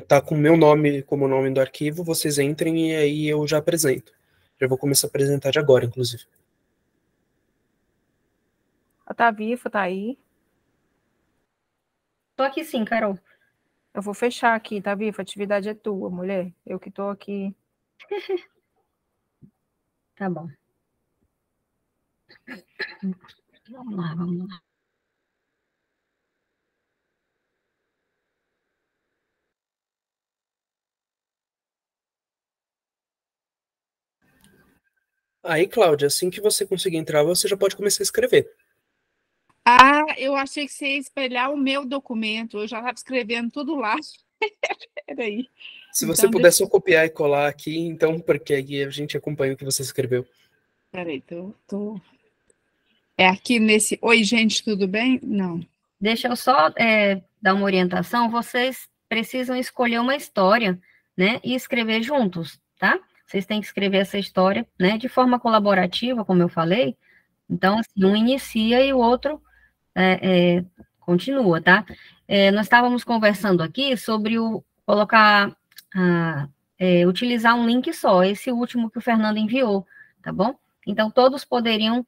Tá com o meu nome como nome do arquivo, vocês entrem e aí eu já apresento. Já vou começar a apresentar de agora, inclusive. A Tavifa tá aí. Tô aqui sim, Carol. Eu vou fechar aqui, Tavifa. A atividade é tua, mulher. Eu que tô aqui. Tá bom. Vamos lá, vamos lá. Aí, Cláudia, assim que você conseguir entrar, você já pode começar a escrever. Ah, eu achei que você ia espelhar o meu documento. Eu já estava escrevendo tudo lá. Peraí. Se você Então, puder só copiar e colar aqui, então, porque aí a gente acompanha o que você escreveu. Peraí, É aqui nesse... Oi, gente, tudo bem? Não. Deixa eu só dar uma orientação. Vocês precisam escolher uma história, né, e escrever juntos, tá? Vocês têm que escrever essa história, né, de forma colaborativa, como eu falei. Então, assim, um inicia e o outro continua, tá? Nós estávamos conversando aqui sobre colocar, utilizar um link só, esse último que o Fernando enviou, tá bom? Então, todos poderiam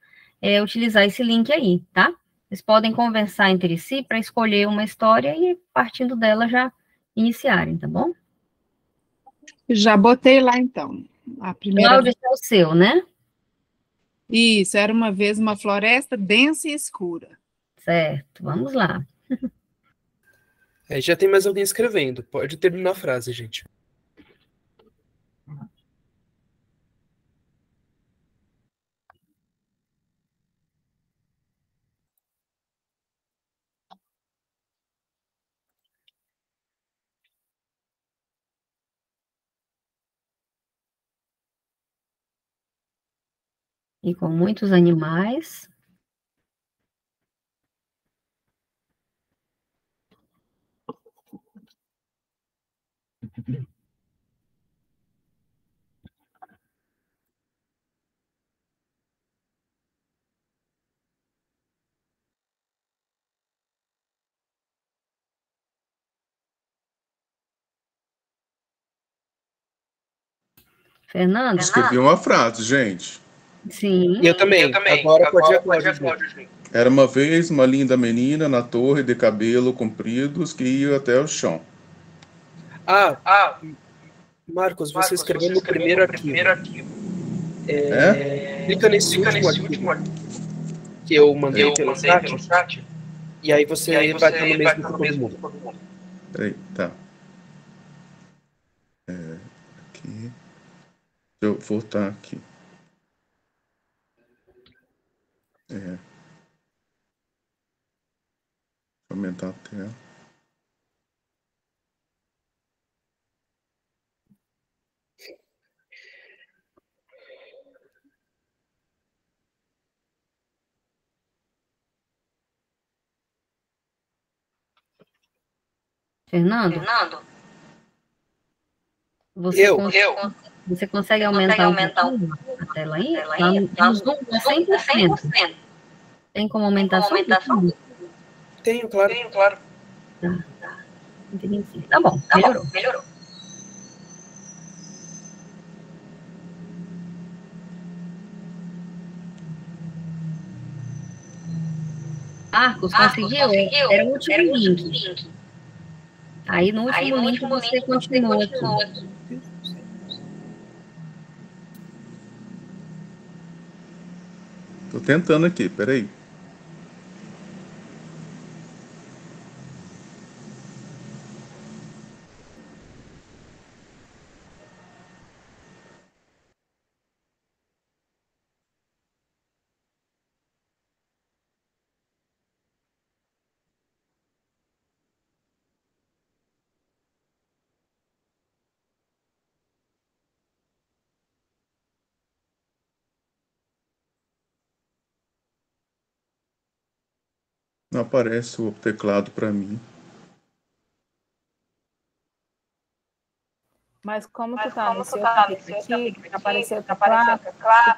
utilizar esse link aí, tá? Vocês podem conversar entre si para escolher uma história e, partindo dela, já iniciarem, tá bom? Já botei lá, então. A primeira... Cláudia, esse é o seu, né? Isso, era uma vez uma floresta densa e escura. Certo, vamos lá. Já tem mais alguém escrevendo. Pode terminar a frase, gente. E com muitos animais. Fernando? Escrevi uma frase, gente. Sim. Eu também. Agora pode ir a Cláudia. Era uma vez uma linda menina na torre de cabelo compridos que ia até o chão. Marcos, você escreveu no primeiro arquivo. Clica nesse último arquivo que eu mandei pelo chat. E aí você vai estar no mesmo que todo mundo. Peraí, tá. Aqui. Deixa eu voltar aqui. Aumentar a tela. Fernando? Você consegue aumentar um pouquinho a tela aí? Lá no Zoom é 100%. Tem como aumentar só um pouquinho? Tenho, claro. Tá bom, melhorou. Marcos, conseguiu? Era o último link. Aí no último link você continua aqui. Tô tentando aqui, peraí. Não aparece o teclado para mim. Mas como tu tá nesse outro aplicativo, apareceu o teclado,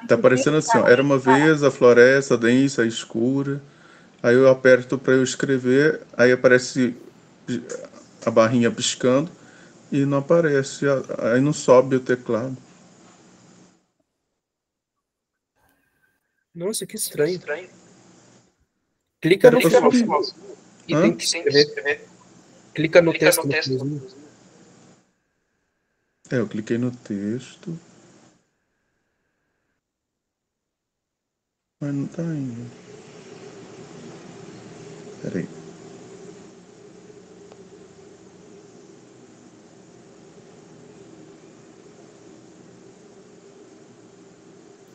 Tá aparecendo assim, ó, era uma vez a floresta densa, escura. Aí eu aperto para eu escrever, aí aparece a barrinha piscando e não aparece, aí não sobe o teclado. Nossa, que estranho. Clica Era no pra finalzinho subir. e Hã? tenta escrever. Clica no texto no finalzinho. É, eu cliquei no texto, mas não tá indo. Peraí.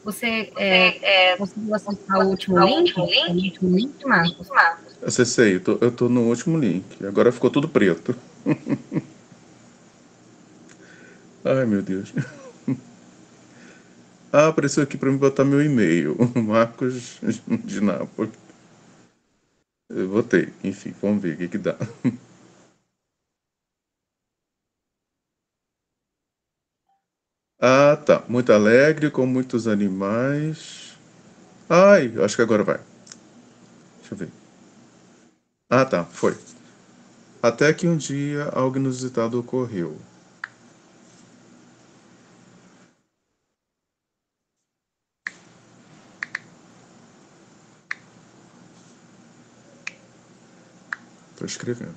Você conseguiu acessar o último link? O último link, Marcos? Acessei, eu tô no último link. Agora ficou tudo preto. Ai, meu Deus. Ah, apareceu aqui para me botar meu e-mail. Marcos de Nápoles. Eu botei. Enfim, vamos ver o que dá. Ah, tá. Muito alegre, com muitos animais. Ai, eu acho que agora vai. Deixa eu ver. Ah, tá. Foi. Até que um dia algo inusitado ocorreu. Tô escrevendo.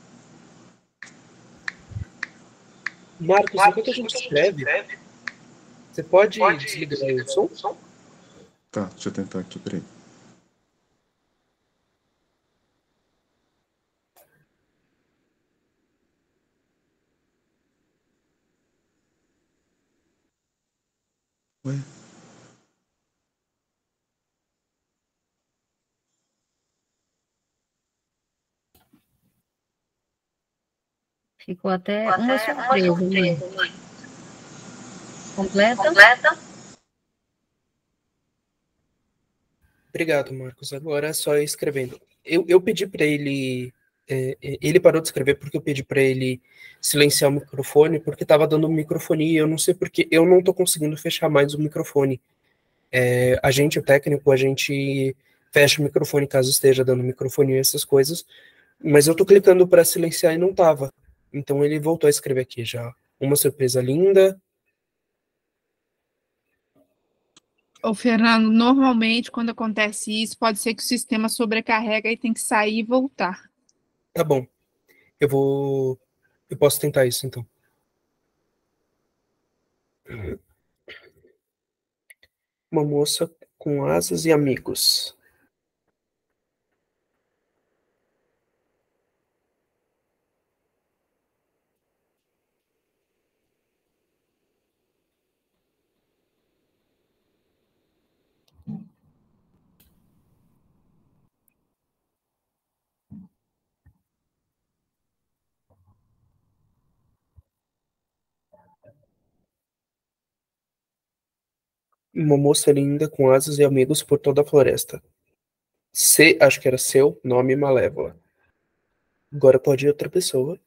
Marcos, enquanto a gente escreve, você pode desligar aí o som? Tá, deixa eu tentar aqui, peraí. Ué? Ficou até uma surpresa, né? Completa? Obrigado, Marcos. Agora é só ir escrevendo. Eu pedi para ele. Ele parou de escrever porque eu pedi para ele silenciar o microfone, porque estava dando microfonia. E eu não sei porque eu não estou conseguindo fechar mais o microfone. A gente, o técnico, a gente fecha o microfone caso esteja dando microfonia e essas coisas. Mas eu estou clicando para silenciar e não estava. Então ele voltou a escrever aqui já. Uma surpresa linda. Ô, Fernando, normalmente quando acontece isso, pode ser que o sistema sobrecarrega e tem que sair e voltar. Tá bom. Eu vou. Eu posso tentar isso então. Uma moça com asas e amigos. Uma moça linda com asas e amigos por toda a floresta. Acho que era seu nome Malévola. Agora pode ir outra pessoa.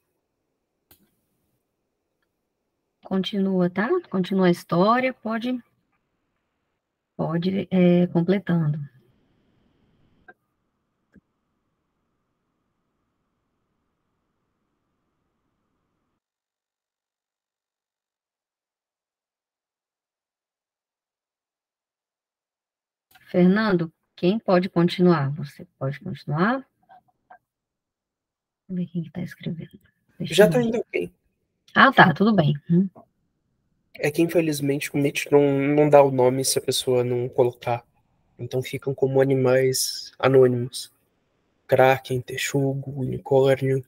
Continua, tá? Continua a história, pode completando. Fernando, quem pode continuar? Você pode continuar? Vamos ver quem está escrevendo. Já tá indo ok. Ah, tá, tudo bem. É que infelizmente o Meet não dá o nome se a pessoa não colocar. Então ficam como animais anônimos. Kraken, texugo, unicórnio.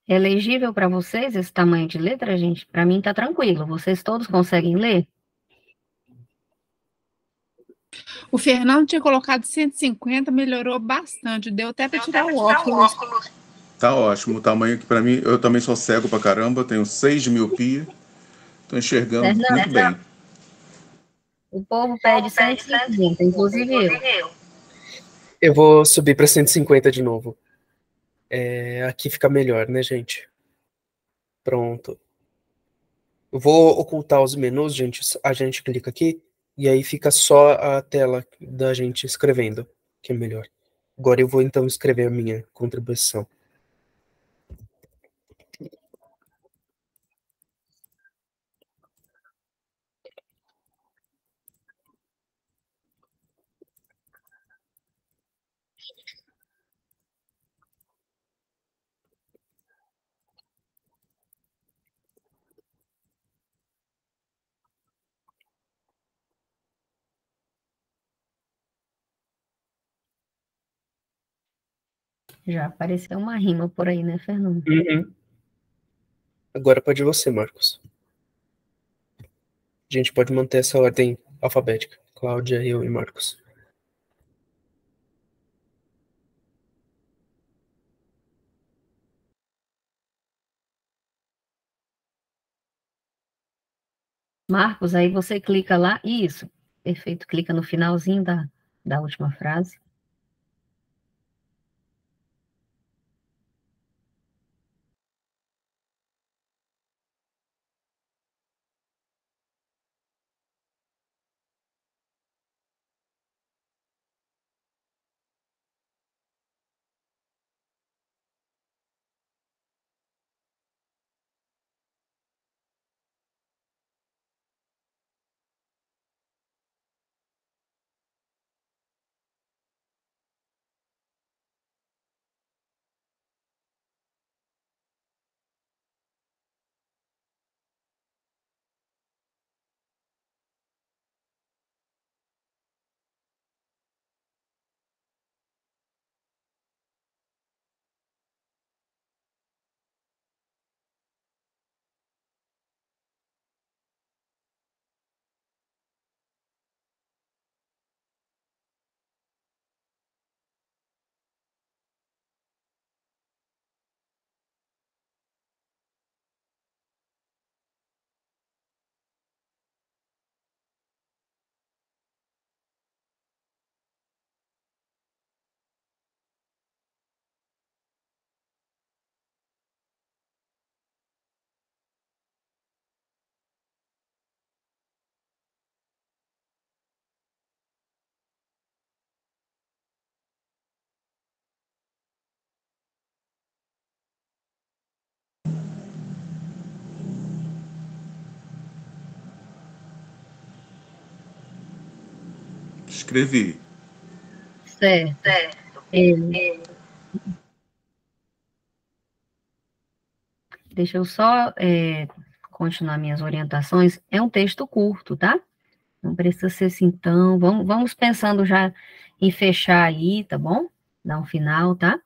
É legível para vocês esse tamanho de letra, gente? Para mim tá tranquilo. Vocês todos conseguem ler? O Fernando tinha colocado 150, melhorou bastante. Deu até para tirar o óculos. Tá ótimo. O tamanho que para mim, eu também sou cego pra caramba, tenho 6 de miopia. Tô enxergando muito bem. O povo pede 150, inclusive eu. Eu vou subir para 150 de novo. Aqui fica melhor, né, gente? Pronto. Eu vou ocultar os menus, gente. A gente clica aqui e aí fica só a tela da gente escrevendo, que é melhor. Agora eu vou então escrever a minha contribuição. Já apareceu uma rima por aí, né, Fernando? Uhum. Agora pode você, Marcos. A gente pode manter essa ordem alfabética. Cláudia, eu e Marcos. Marcos, aí você clica lá, isso, perfeito, clica no finalzinho da última frase. Escrevi. Certo. Deixa eu só continuar minhas orientações. É um texto curto, tá? Não precisa ser assim tão. Vamos pensando já em fechar aí, tá bom? Dar um final, tá?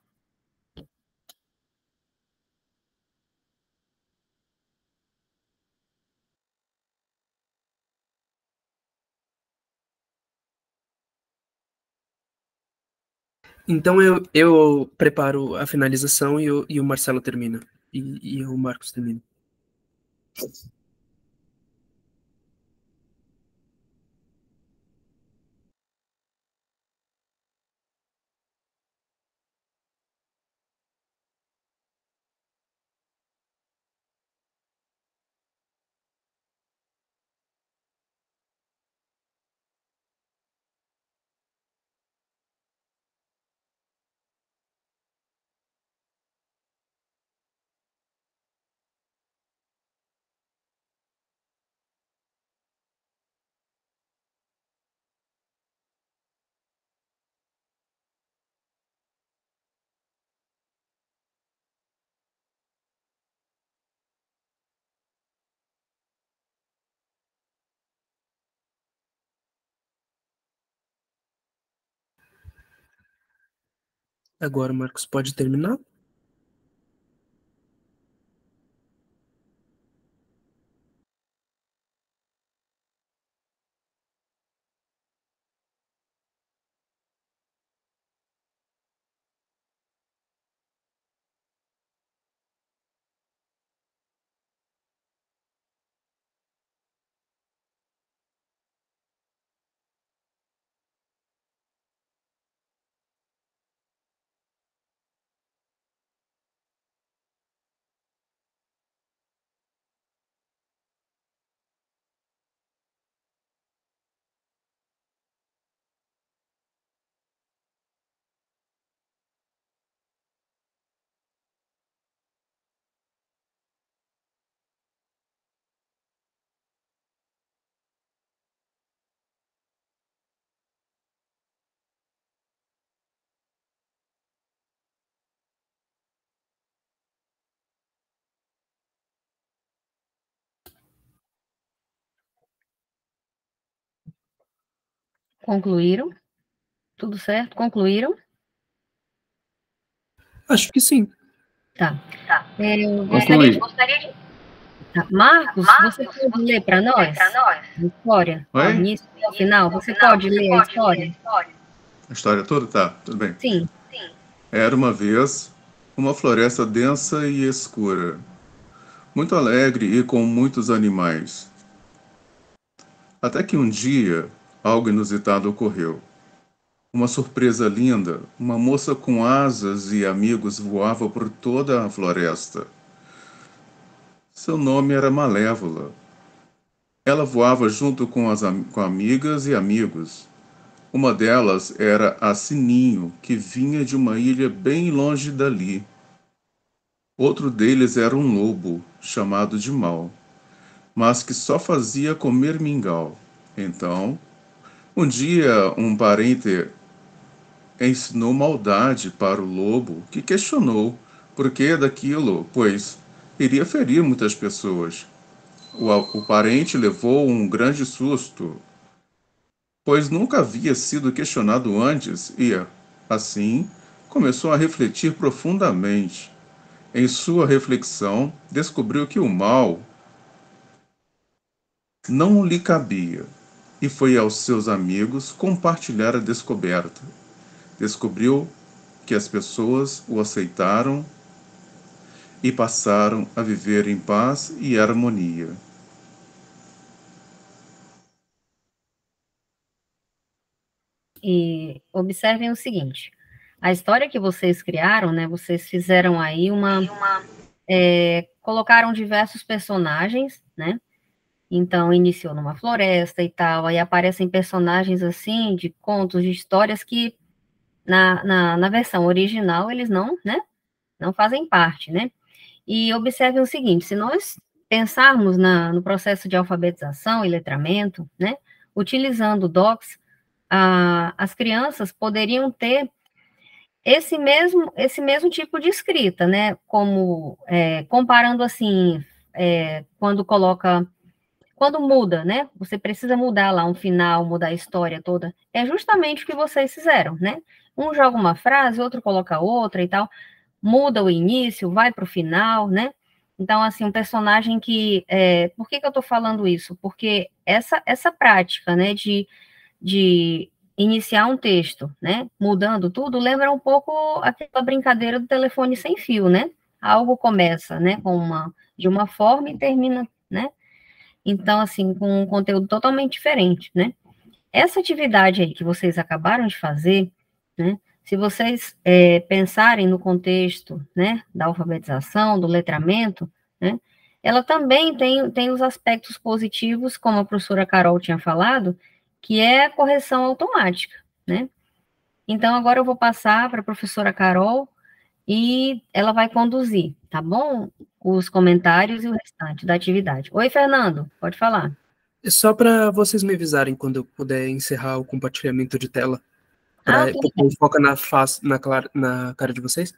Então eu preparo a finalização e o Marcelo termina. E o Marcos termina. Agora, Marcos, pode terminar? Concluíram? Tudo certo? Concluíram? Acho que sim. Tá. Eu Concluí. gostaria de... Tá. Marcos, você pode ler para nós a história? Oi? Do início ao final? Você pode ler a história? A história toda? Tá, tudo bem. Sim. Era uma vez uma floresta densa e escura, muito alegre e com muitos animais. Até que um dia, algo inusitado ocorreu. Uma surpresa linda, uma moça com asas e amigos voava por toda a floresta. Seu nome era Malévola. Ela voava junto com amigas e amigos. Uma delas era a Sininho, que vinha de uma ilha bem longe dali. Outro deles era um lobo, chamado de Mal, mas que só fazia comer mingau. Então, um dia, um parente ensinou maldade para o lobo, que questionou por que daquilo, pois iria ferir muitas pessoas. O parente levou um grande susto, pois nunca havia sido questionado antes e, assim, começou a refletir profundamente. Em sua reflexão, descobriu que o mal não lhe cabia e foi aos seus amigos compartilhar a descoberta. Descobriu que as pessoas o aceitaram e passaram a viver em paz e harmonia. E observem o seguinte, a história que vocês criaram, né, vocês fizeram aí colocaram diversos personagens, né, então iniciou numa floresta e tal, aí aparecem personagens assim, de contos, de histórias que na versão original eles não, né, não fazem parte, né, e observem o seguinte, se nós pensarmos no processo de alfabetização e letramento, né, utilizando o Docs, as crianças poderiam ter esse mesmo tipo de escrita, né? Como comparando assim, quando muda, né? Você precisa mudar lá um final, mudar a história toda. É justamente o que vocês fizeram, né? Um joga uma frase, outro coloca outra e tal, muda o início, vai para o final, né? Então, assim, um personagem que... por que eu estou falando isso? Porque essa prática, né, de iniciar um texto, né, mudando tudo, lembra um pouco aquela brincadeira do telefone sem fio, né? Algo começa, né, de uma forma e termina, né? Então, assim, com um conteúdo totalmente diferente, né? Essa atividade aí que vocês acabaram de fazer, né, se vocês pensarem no contexto, né, da alfabetização, do letramento, né, ela também tem os aspectos positivos, como a professora Carol tinha falado, que é a correção automática, né? Então, agora eu vou passar para a professora Carol e ela vai conduzir, tá bom? Os comentários e o restante da atividade. Oi, Fernando, pode falar. É só para vocês me avisarem quando eu puder encerrar o compartilhamento de tela. Porque foca na cara de vocês.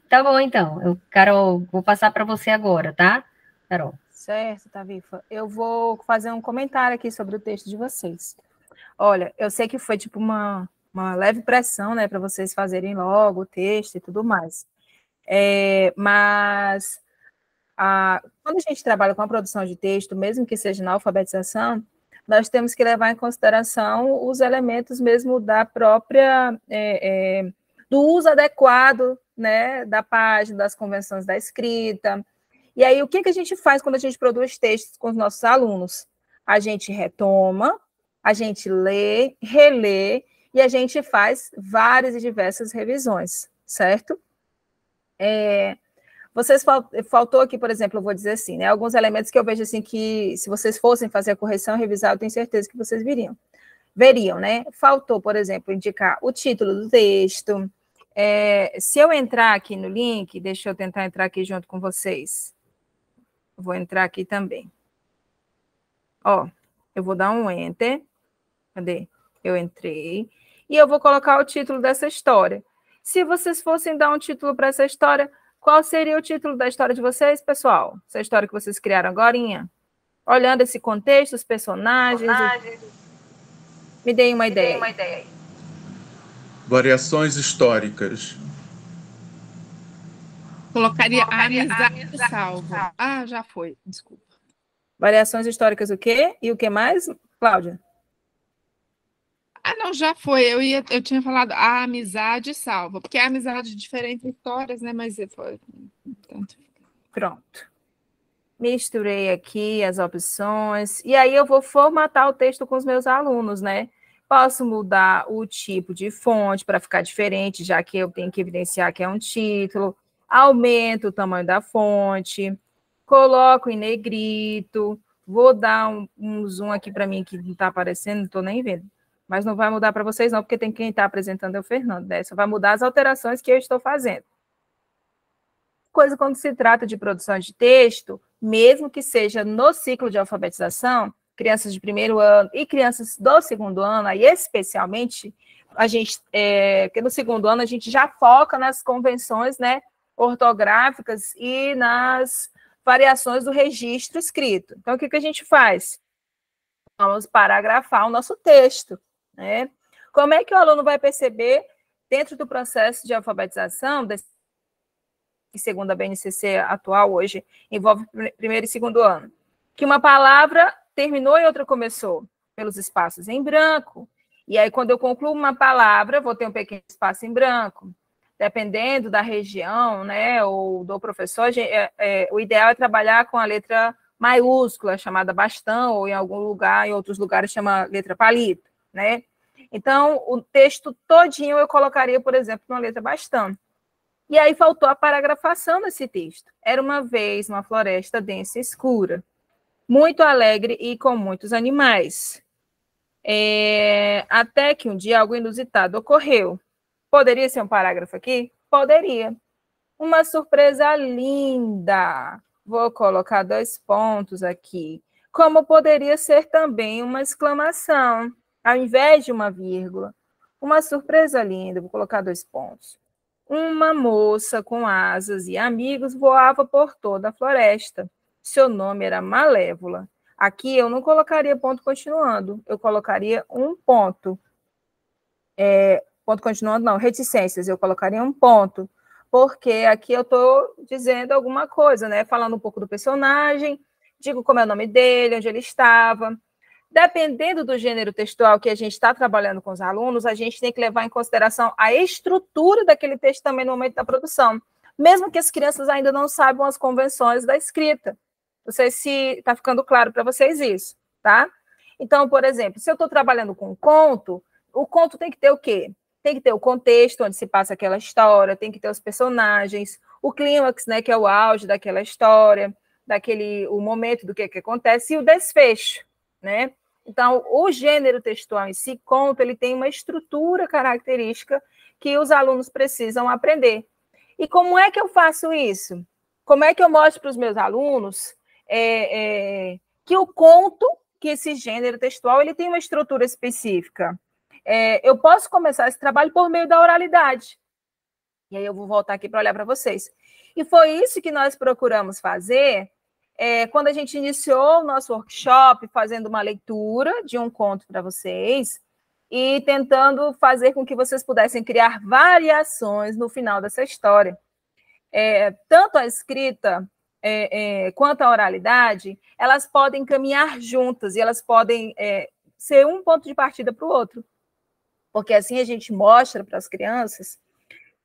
Tá bom, então. Carol, vou passar para você agora, tá, Carol? Certo, Tavifa. Eu vou fazer um comentário aqui sobre o texto de vocês. Olha, eu sei que foi tipo uma uma leve pressão, né, para vocês fazerem logo o texto e tudo mais. Mas quando a gente trabalha com a produção de texto, mesmo que seja na alfabetização, nós temos que levar em consideração os elementos mesmo da própria, do uso adequado, né, da página, das convenções da escrita. E aí, o que a gente faz quando a gente produz textos com os nossos alunos? A gente retoma, a gente lê, relê, e a gente faz várias e diversas revisões, certo? Faltou aqui, por exemplo, eu vou dizer assim, né, alguns elementos que eu vejo assim que, se vocês fossem fazer a correção e revisar, eu tenho certeza que vocês veriam, né? Faltou, por exemplo, indicar o título do texto. Se eu entrar aqui no link, deixa eu tentar entrar aqui junto com vocês. Vou entrar aqui também. Ó, eu vou dar um enter. Cadê? Eu entrei. E eu vou colocar o título dessa história. Se vocês fossem dar um título para essa história, qual seria o título da história de vocês, pessoal? Essa história que vocês criaram agorinha? Olhando esse contexto, os personagens. Me deem uma ideia. Variações históricas. Colocaria a amizade salva. Ah, já foi, desculpa. Variações históricas o quê? E o que mais, Cláudia? Ah, não, já foi. Eu tinha falado a amizade salva, porque é amizade de diferentes histórias, né? Mas foi. Pronto. Misturei aqui as opções. E aí eu vou formatar o texto com os meus alunos, né? Posso mudar o tipo de fonte para ficar diferente, já que eu tenho que evidenciar que é um título. Aumento o tamanho da fonte. Coloco em negrito. Vou dar um zoom aqui para mim que não está aparecendo, não estou nem vendo. Mas não vai mudar para vocês, não, porque quem está apresentando é o Fernando, né? Só vai mudar as alterações que eu estou fazendo. Coisa quando se trata de produção de texto, mesmo que seja no ciclo de alfabetização, crianças de primeiro ano e crianças do segundo ano, aí especialmente, porque no segundo ano a gente já foca nas convenções, né, ortográficas e nas variações do registro escrito. Então, o que a gente faz? Vamos paragrafar o nosso texto, né? Como é que o aluno vai perceber, dentro do processo de alfabetização, que segundo a BNCC atual hoje, envolve primeiro e segundo ano, que uma palavra terminou e outra começou, pelos espaços em branco. E aí, quando eu concluo uma palavra, vou ter um pequeno espaço em branco. Dependendo da região, né, ou do professor, o ideal é trabalhar com a letra maiúscula, chamada bastão, ou em algum lugar, em outros lugares, chama letra palito, né? Então, o texto todinho eu colocaria, por exemplo, numa letra bastão. E aí faltou a paragrafação desse texto. Era uma vez uma floresta densa e escura, muito alegre e com muitos animais. Até que um dia algo inusitado ocorreu. Poderia ser um parágrafo aqui? Poderia. Uma surpresa linda. Vou colocar 2 pontos aqui. Como poderia ser também uma exclamação, ao invés de uma vírgula. Uma surpresa linda. Vou colocar 2 pontos. Uma moça com asas e amigos voava por toda a floresta. Seu nome era Malévola. Aqui eu não colocaria ponto continuando, eu colocaria um ponto. Ponto continuando, não, reticências, eu colocaria um ponto, porque aqui eu estou dizendo alguma coisa, né? Falando um pouco do personagem, digo como é o nome dele, onde ele estava. Dependendo do gênero textual que a gente está trabalhando com os alunos, a gente tem que levar em consideração a estrutura daquele texto também no momento da produção, mesmo que as crianças ainda não saibam as convenções da escrita. Não sei se está ficando claro para vocês isso, tá? Então, por exemplo, se eu estou trabalhando com conto, o conto tem que ter o quê? Tem que ter o contexto onde se passa aquela história, tem que ter os personagens, o clímax, né, que é o auge daquela história, o momento do que acontece, e o desfecho, né? Então, o gênero textual em si, conto, ele tem uma estrutura característica que os alunos precisam aprender. E como é que eu faço isso? Como é que eu mostro para os meus alunos que o conto, que esse gênero textual, ele tem uma estrutura específica? Eu posso começar esse trabalho por meio da oralidade. E aí eu vou voltar aqui para olhar para vocês. E foi isso que nós procuramos fazer quando a gente iniciou o nosso workshop, fazendo uma leitura de um conto para vocês, e tentando fazer com que vocês pudessem criar variações no final dessa história. Tanto a escrita quanto a oralidade, elas podem caminhar juntas e elas podem ser um ponto de partida para o outro. Porque assim a gente mostra para as crianças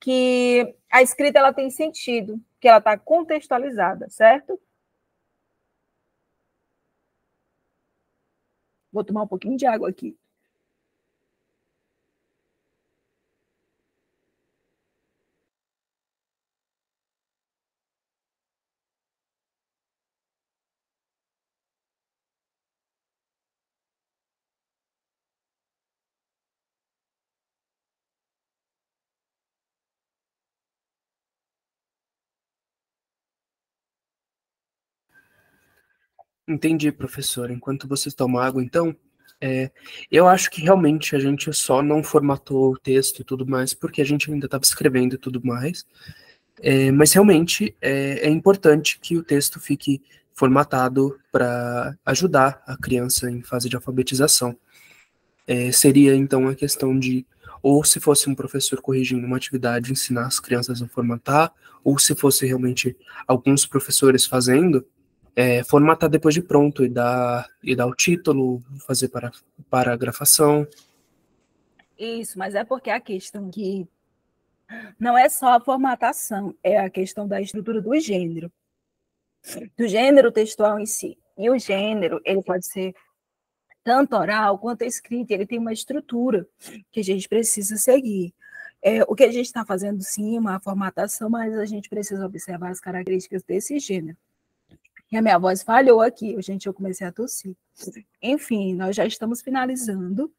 que a escrita ela tem sentido, que ela está contextualizada, certo? Vou tomar um pouquinho de água aqui. Entendi, professor. Enquanto vocês tomam água, então, eu acho que realmente a gente só não formatou o texto e tudo mais, porque a gente ainda estava escrevendo e tudo mais. Mas realmente é importante que o texto fique formatado para ajudar a criança em fase de alfabetização. Seria, então, a questão de, ou se fosse um professor corrigindo uma atividade, ensinar as crianças a formatar, ou se fosse realmente alguns professores fazendo, formatar depois de pronto e dar o título, fazer paragrafação. Isso, mas é porque a questão que não é só a formatação, é a questão da estrutura do gênero textual em si. E o gênero, ele pode ser tanto oral quanto escrito, ele tem uma estrutura que a gente precisa seguir. O que a gente está fazendo, sim, é uma formatação, mas a gente precisa observar as características desse gênero. E a minha voz falhou aqui, gente, eu comecei a tossir. Enfim, nós já estamos finalizando.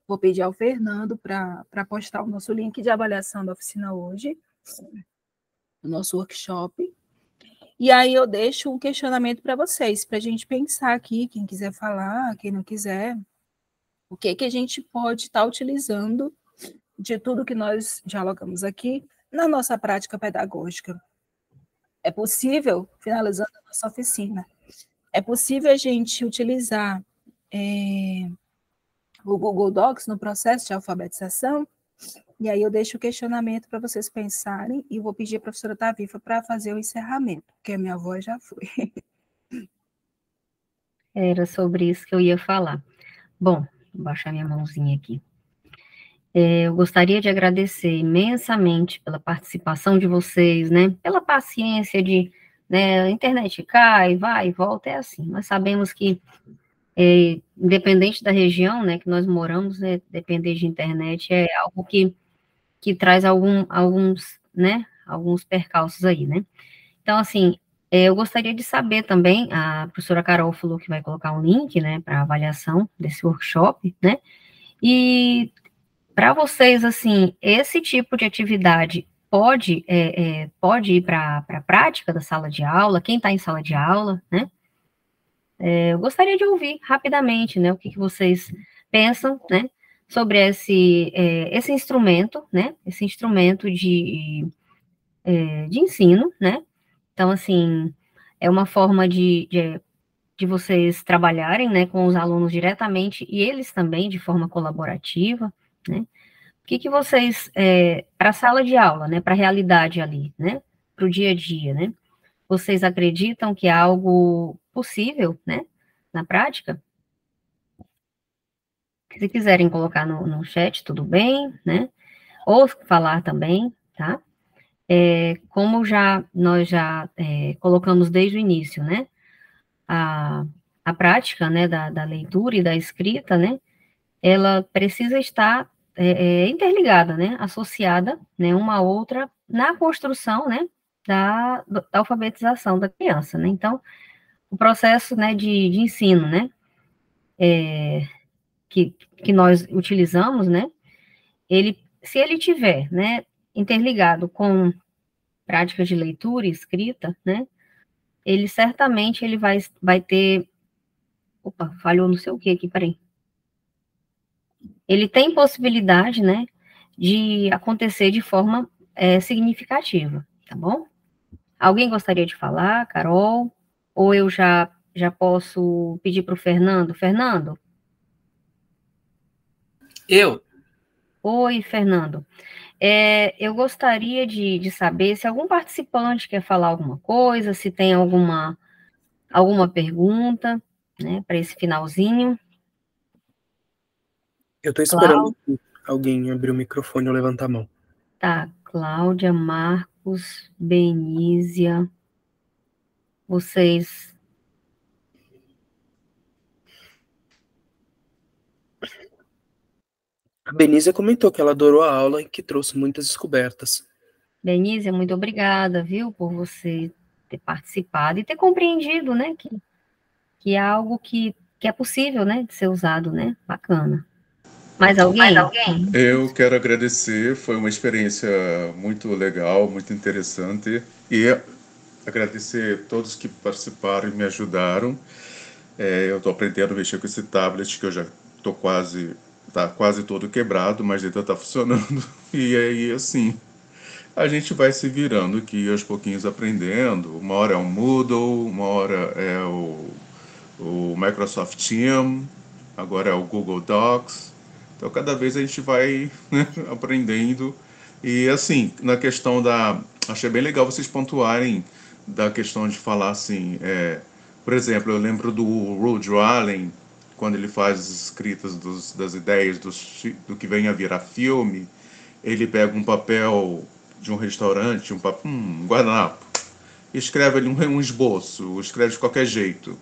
Vou pedir ao Fernando para postar o nosso link de avaliação da oficina hoje, o nosso workshop. E aí eu deixo um questionamento para vocês, para a gente pensar aqui, quem quiser falar, quem não quiser, o que a gente pode estar utilizando de tudo que nós dialogamos aqui na nossa prática pedagógica. É possível, finalizando a nossa oficina, é possível a gente utilizar o Google Docs no processo de alfabetização? E aí eu deixo o questionamento para vocês pensarem e vou pedir a professora Tavifa para fazer o encerramento, porque a minha voz já foi. Era sobre isso que eu ia falar. Bom, vou baixar minha mãozinha aqui. Eu gostaria de agradecer imensamente pela participação de vocês, né? Pela paciência de, né, a internet cai, vai e volta, é assim. Nós sabemos que, independente da região, né, que nós moramos, depender de internet é algo que traz alguns, né, alguns percalços aí, né? Então, assim, eu gostaria de saber também, a professora Carol falou que vai colocar um link, né, para avaliação desse workshop, né? E para vocês, assim, esse tipo de atividade pode ir para a prática da sala de aula, quem está em sala de aula, né? Eu gostaria de ouvir rapidamente, né, o que vocês pensam, né, sobre esse instrumento, né, esse instrumento de ensino, né? Então, assim, é uma forma de vocês trabalharem, né, com os alunos diretamente e eles também de forma colaborativa, né? O que vocês, para a sala de aula, né, para a realidade ali, né, para o dia a dia, né, vocês acreditam que é algo possível, né, na prática? Se quiserem colocar no chat, tudo bem, né, ou falar também, tá? Como nós já colocamos desde o início, né, a prática, né, da leitura e da escrita, né, ela precisa estar interligada, né, associada, né, uma à outra na construção, né, da alfabetização da criança, né, então, o processo, né, de ensino, né, que nós utilizamos, né, se ele tiver, né, interligado com práticas de leitura e escrita, né, ele certamente vai ter, opa, falhou não sei o que aqui, peraí, ele tem possibilidade, né, de acontecer de forma significativa, tá bom? Alguém gostaria de falar, Carol? Ou eu já posso pedir para o Fernando? Fernando? Eu? Oi, Fernando. Eu gostaria de saber se algum participante quer falar alguma coisa, se tem alguma pergunta, né, para esse finalzinho. Eu estou esperando Cláudia, alguém abrir o microfone ou levantar a mão. tá, Cláudia, Marcos, Benízia, vocês... A Benízia comentou que ela adorou a aula e que trouxe muitas descobertas. Benízia, muito obrigada, viu, por você ter participado e ter compreendido, né, que é algo que é possível, né, de ser usado, né, bacana. Mais alguém? Eu quero agradecer, foi uma experiência muito legal, muito interessante, e agradecer a todos que participaram e me ajudaram. Eu estou aprendendo a mexer com esse tablet, que eu já estou tá quase todo quebrado, mas ainda está funcionando. E aí, assim, a gente vai se virando aqui aos pouquinhos aprendendo. Uma hora é o Moodle, uma hora é o Microsoft Teams, agora é o Google Docs. Então, cada vez a gente vai, né, aprendendo. E, assim, na questão da... Achei bem legal vocês pontuarem da questão de falar assim... por exemplo, eu lembro do Rudyard Allen, quando ele faz as escritas das ideias do que vem a virar filme, ele pega um papel de um restaurante, um guardanapo, escreve ali um esboço, escreve de qualquer jeito.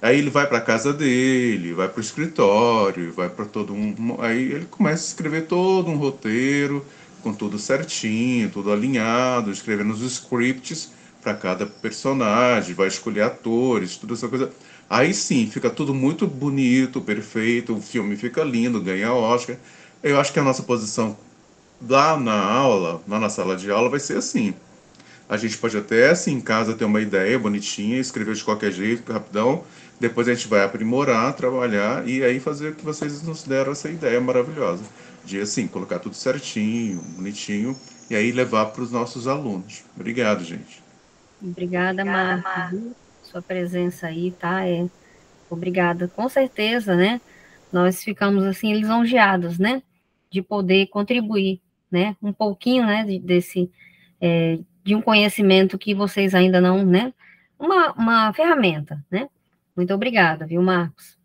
Aí ele vai para a casa dele, vai para o escritório, vai para todo um. Aí ele começa a escrever todo um roteiro, com tudo certinho, tudo alinhado, escrevendo os scripts para cada personagem, vai escolher atores, tudo essa coisa. Aí sim, fica tudo muito bonito, perfeito, o filme fica lindo, ganha Oscar. Eu acho que a nossa posição lá na aula, lá na sala de aula, vai ser assim. A gente pode até, assim, em casa ter uma ideia bonitinha, escrever de qualquer jeito, rapidão. Depois a gente vai aprimorar, trabalhar e aí fazer o que vocês nos deram essa ideia maravilhosa. De, assim, colocar tudo certinho, bonitinho e aí levar para os nossos alunos. Obrigado, gente. Obrigada, Marcos, viu? Sua presença aí, tá? Obrigada. Com certeza, né? Nós ficamos, assim, lisonjeados, né? De poder contribuir, né? Um pouquinho, né? De um conhecimento que vocês ainda não, né? Uma ferramenta, né? Muito obrigada, viu, Marcos?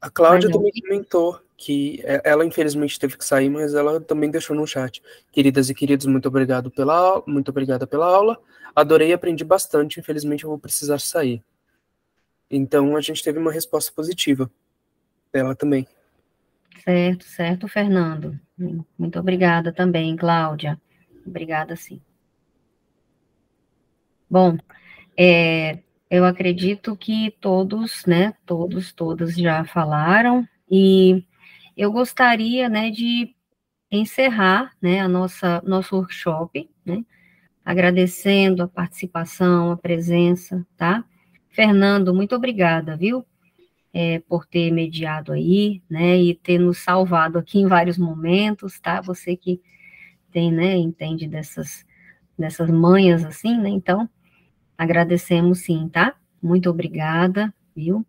A Mais Cláudia também alguém? comentou que ela infelizmente teve que sair, mas ela também deixou no chat. Queridas e queridos, muito obrigada pela aula. Adorei e aprendi bastante. Infelizmente eu vou precisar sair. Então a gente teve uma resposta positiva dela também. Certo, certo, Fernando. Muito obrigada também, Cláudia. Obrigada, sim. Bom, eu acredito que todos, né, todas já falaram, e eu gostaria, né, de encerrar, né, nosso workshop, né, agradecendo a participação, a presença, tá? Fernando, muito obrigada, viu, por ter mediado aí, né, e ter nos salvado aqui em vários momentos, tá? Você que tem, né, entende dessas manhas, assim, né, então, agradecemos sim, tá? Muito obrigada, viu?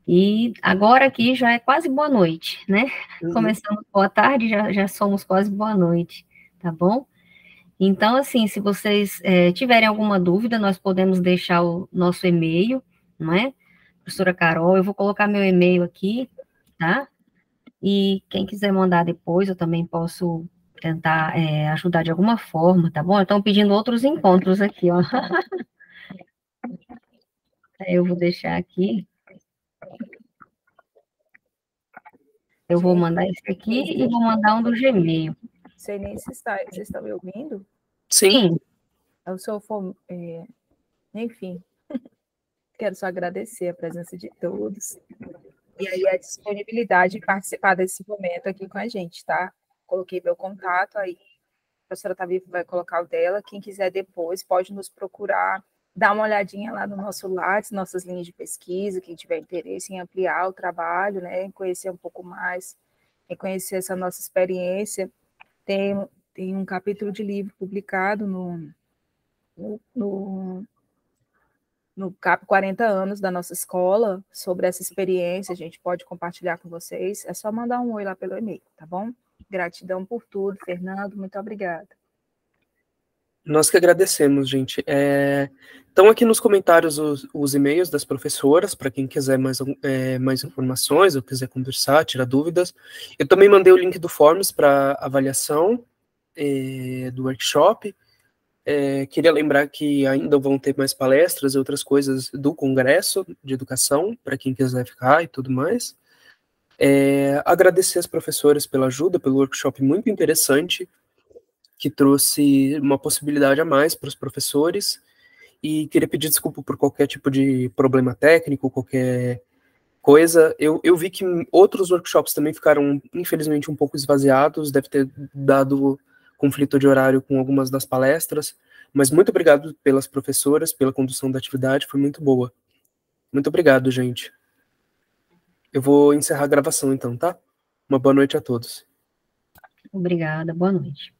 E agora aqui já é quase boa noite, né? Começamos boa tarde, já somos quase boa noite, tá bom? Então, assim, se vocês tiverem alguma dúvida, nós podemos deixar o nosso e-mail, não é? Professora Carol, eu vou colocar meu e-mail aqui, tá? E quem quiser mandar depois, eu também posso tentar ajudar de alguma forma, tá bom? Estão pedindo outros encontros aqui, ó. Eu vou deixar aqui. Eu vou mandar esse aqui e vou mandar um do Gmail. Sei nem se vocês estão me ouvindo. Sim. Eu sou, enfim, quero só agradecer a presença de todos e aí a disponibilidade de participar desse momento aqui com a gente, tá? Coloquei meu contato aí, a professora Tavifa vai colocar o dela, quem quiser depois pode nos procurar, dar uma olhadinha lá no nosso Lattes, nossas linhas de pesquisa, quem tiver interesse em ampliar o trabalho, né, em conhecer um pouco mais, em conhecer essa nossa experiência. Tem um capítulo de livro publicado no no CAP 40 anos da nossa escola, sobre essa experiência, a gente pode compartilhar com vocês. É só mandar um oi lá pelo e-mail, tá bom? Gratidão por tudo, Fernando, muito obrigada. Nós que agradecemos, gente. Estão aqui nos comentários os e-mails das professoras, para quem quiser mais informações, ou quiser conversar, tirar dúvidas. Eu também mandei o link do Forms para avaliação do workshop. Queria lembrar que ainda vão ter mais palestras e outras coisas do Congresso de Educação, para quem quiser ficar e tudo mais. Agradecer as professoras pela ajuda, pelo workshop muito interessante, que trouxe uma possibilidade a mais para os professores, e queria pedir desculpa por qualquer tipo de problema técnico, qualquer coisa. Eu vi que outros workshops também ficaram, infelizmente, um pouco esvaziados, deve ter dado conflito de horário com algumas das palestras, mas muito obrigado pelas professoras, pela condução da atividade, foi muito boa. Muito obrigado, gente. Eu vou encerrar a gravação então, tá? Uma boa noite a todos. Obrigada, boa noite.